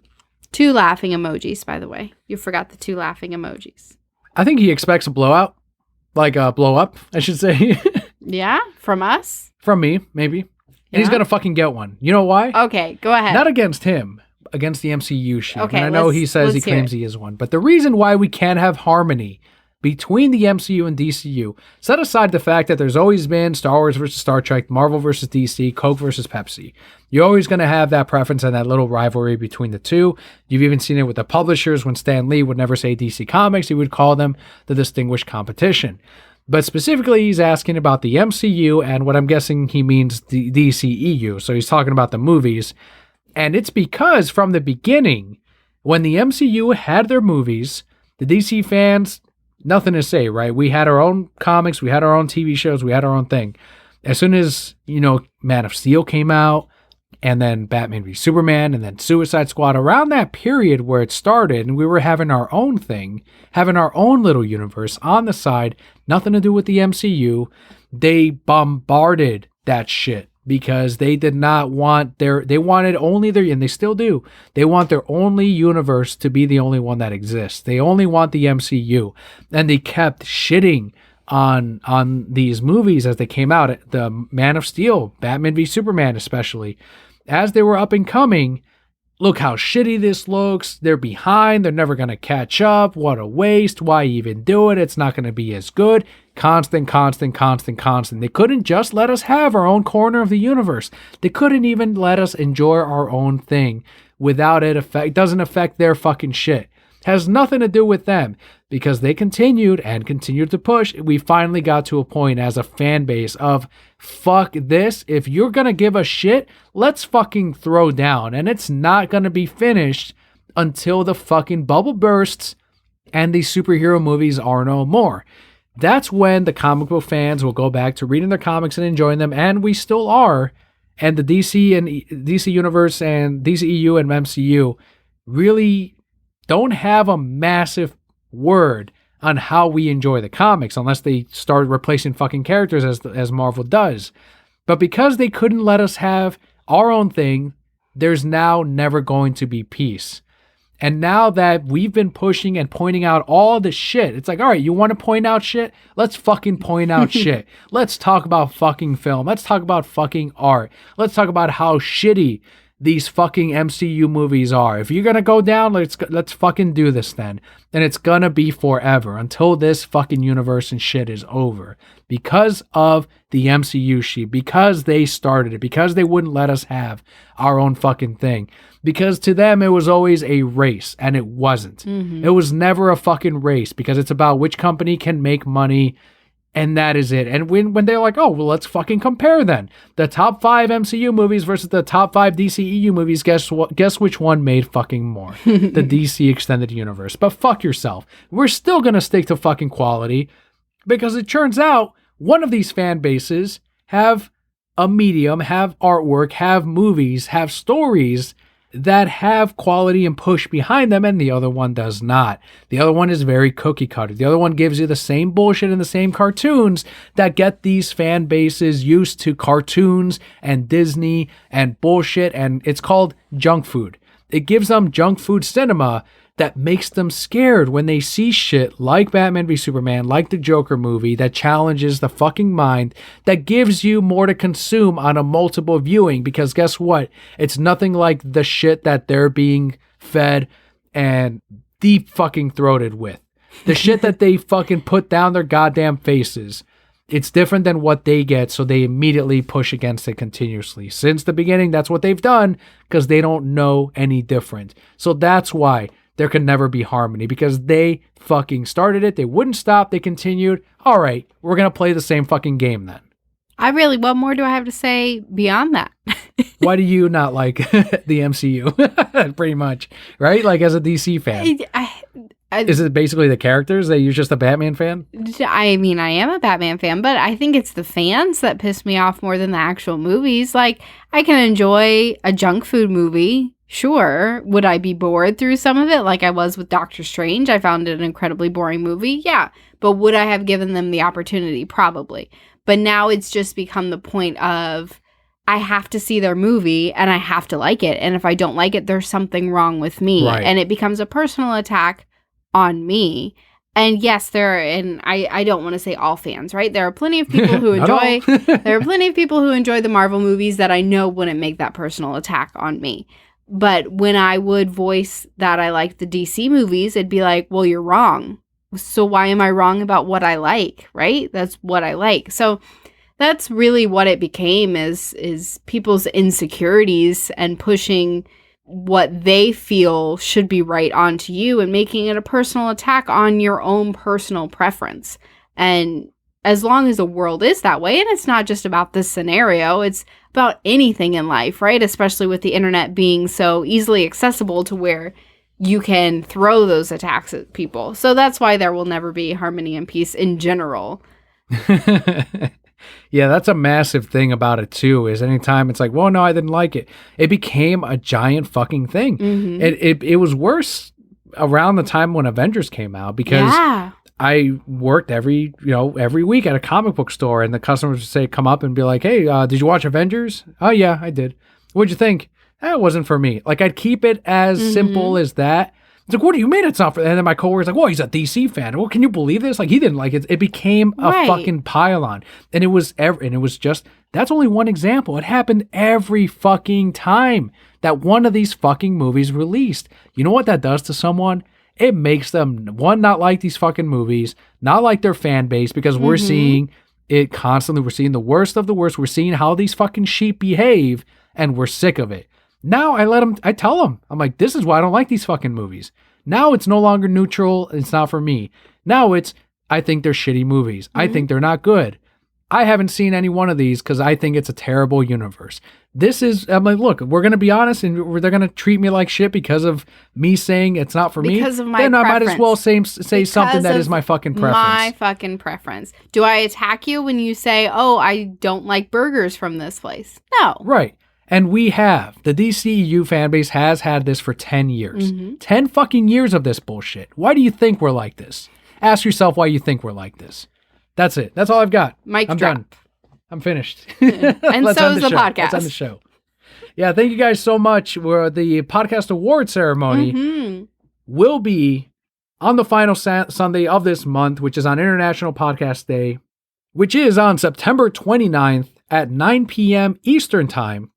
2 laughing emojis, by the way. You forgot the 2 laughing emojis. I think he expects a blowout. Like a blow up, I should say. Yeah? From us? From me, maybe. And he's going to fucking get one. You know why? Okay, go ahead. Not against him. Against the MCU shit. Okay, and I know he says he claims he is one. But the reason why we can't have harmony between the MCU and DCU, set aside the fact that there's always been Star Wars versus Star Trek, Marvel versus DC, Coke versus Pepsi. You're always going to have that preference and that little rivalry between the two. You've even seen it with the publishers when Stan Lee would never say DC Comics. He would call them the distinguished competition. But specifically, he's asking about the MCU and what I'm guessing he means the DCEU. So he's talking about the movies. And it's because from the beginning, when the MCU had their movies, the DC fans, nothing to say, right? We had our own comics, we had our own TV shows, we had our own thing. As soon as, Man of Steel came out, and then Batman v Superman, and then Suicide Squad, around that period where it started, and we were having our own thing, having our own little universe on the side, nothing to do with the MCU, they bombarded that shit. Because they did not want they wanted only their, and they still do, they want their only universe to be the only one that exists. They only want the MCU. And they kept shitting on these movies as they came out. The Man of Steel, Batman v Superman especially. As they were up and coming, look how shitty this looks. They're behind. They're never going to catch up. What a waste. Why even do it? It's not going to be as good. Constant. They couldn't just let us have our own corner of the universe. They couldn't even let us enjoy our own thing without it doesn't affect their fucking shit. Has nothing to do with them because they continued to push. We finally got to a point as a fan base of fuck this. If you're going to give a shit, let's fucking throw down. And it's not going to be finished until the fucking bubble bursts and these superhero movies are no more. That's when the comic book fans will go back to reading their comics and enjoying them, and we still are. And the DC Universe and DCEU and MCU really don't have a massive word on how we enjoy the comics unless they start replacing fucking characters as Marvel does. But because they couldn't let us have our own thing, there's now never going to be peace. And now that we've been pushing and pointing out all the shit, it's like, all right, you want to point out shit? Let's fucking point out shit. Let's talk about fucking film. Let's talk about fucking art. Let's talk about how shitty these fucking MCU movies are. If you're going to go down, let's fucking do this then. And it's going to be forever until this fucking universe and shit is over. Because of the MCU shit. Because they started it. Because they wouldn't let us have our own fucking thing. Because to them, it was always a race. And it wasn't. Mm-hmm. It was never a fucking race. Because it's about which company can make money. And that is it. And when they're like, oh, well, let's fucking compare then. The top 5 MCU movies versus the top 5 DCEU movies. Guess what? Guess which one made fucking more? The DC Extended Universe. But fuck yourself. We're still going to stick to fucking quality. Because it turns out one of these fan bases have a medium, have artwork, have movies, have stories that have quality and push behind them, and the other one does not. The other one is very cookie cutter. The other one gives you the same bullshit and the same cartoons that get these fan bases used to cartoons and Disney and bullshit, and it's called junk food. It gives them junk food cinema that makes them scared when they see shit like Batman v Superman, like the Joker movie that challenges the fucking mind, that gives you more to consume on a multiple viewing. Because guess what? It's nothing like the shit that they're being fed and deep fucking throated with. The shit that they fucking put down their goddamn faces. It's different than what they get, so they immediately push against it continuously. Since the beginning, that's what they've done, because they don't know any different. So that's why there can never be harmony, because they fucking started it. They wouldn't stop. They continued. All right, we're going to play the same fucking game then. What more do I have to say beyond that? Why do you not like the MCU? Pretty much, right? Like as a DC fan. Is it basically the characters that you're just a Batman fan? I mean, I am a Batman fan, but I think it's the fans that piss me off more than the actual movies. Like, I can enjoy a junk food movie. Sure. Would I be bored through some of it like I was with Doctor Strange? I found it an incredibly boring movie. Yeah. But would I have given them the opportunity? Probably. But now it's just become the point of I have to see their movie and I have to like it. And if I don't like it, there's something wrong with me. Right. And it becomes a personal attack on me. And yes, I don't want to say all fans, right? There are plenty of people who enjoy there are plenty of people who enjoy the Marvel movies that I know wouldn't make that personal attack on me. But when I would voice that I like the DC movies, it'd be like, well, you're wrong. So why am I wrong about what I like, right? That's what I like. So that's really what it became is people's insecurities and pushing what they feel should be right onto you and making it a personal attack on your own personal preference. And as long as the world is that way, and it's not just about this scenario, it's about anything in life, right? Especially with the internet being so easily accessible to where you can throw those attacks at people. So that's why there will never be harmony and peace in general. Yeah, that's a massive thing about it too, is anytime it's like, well, no, I didn't like it. It became a giant fucking thing. Mm-hmm. It was worse around the time when Avengers came out, because I worked every week at a comic book store, and the customers would say, come up and be like, hey, did you watch Avengers? Oh yeah, I did. What'd you think? That wasn't for me. Like, I'd keep it as simple as that. It's like, what do you mean it's not for? And then my coworker's like, well, he's a DC fan. Well, can you believe this? Like, he didn't like it. It became a fucking pile-on. And it was just, that's only one example. It happened every fucking time that one of these fucking movies released. You know what that does to someone? It makes them, one, not like these fucking movies, not like their fan base, because we're seeing it constantly. We're seeing the worst of the worst. We're seeing how these fucking sheep behave, and we're sick of it. Now I tell them, I'm like, this is why I don't like these fucking movies. Now it's no longer neutral. It's not for me. Now it's, I think they're shitty movies. I think they're not good. I haven't seen any one of these because I think it's a terrible universe. I'm like, look, we're going to be honest, and they're going to treat me like shit because of me saying it's not for me. Because of my Then preference. I might as well say something that is my fucking preference. My fucking preference. Do I attack you when you say, oh, I don't like burgers from this place? No. Right. And we have. The DCEU fan base has had this for 10 years. 10 fucking years of this bullshit. Why do you think we're like this? Ask yourself why you think we're like this. That's it. That's all I've got. I'm done. I'm finished. And so is the podcast. Let's end the show. Yeah, thank you guys so much. The podcast award ceremony will be on the final Sunday of this month, which is on International Podcast Day, which is on September 29th at 9 p.m. Eastern Time.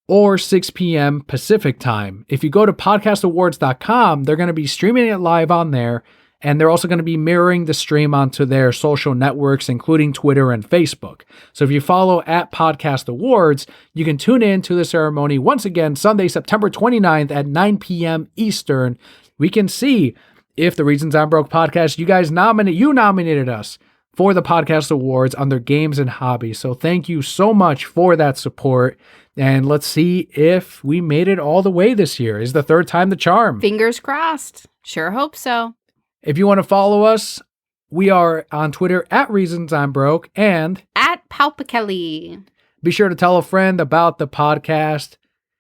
Or 6 p.m. Pacific time. If you go to podcastawards.com, they're going to be streaming it live on there, and they're also going to be mirroring the stream onto their social networks, including Twitter and Facebook. So if you follow at Podcast Awards, you can tune in to the ceremony once again, Sunday, September 29th at 9 p.m. Eastern. We can see if the Reasons I'm Broke podcast, you nominated us for the Podcast Awards under Games and Hobbies. So thank you so much for that support. And let's see if we made it all the way this year. Is the third time the charm? Fingers crossed. Sure hope so. If you want to follow us, we are on Twitter at Reasons I'm Broke and at Kelli. Be sure to tell a friend about the podcast.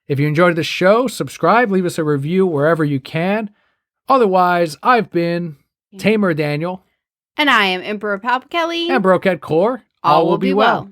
If you enjoyed the show, subscribe, leave us a review wherever you can. Otherwise, I've been Tamer Daniel. And I am Emperor Kelli. And Brokehead Core. All will be well.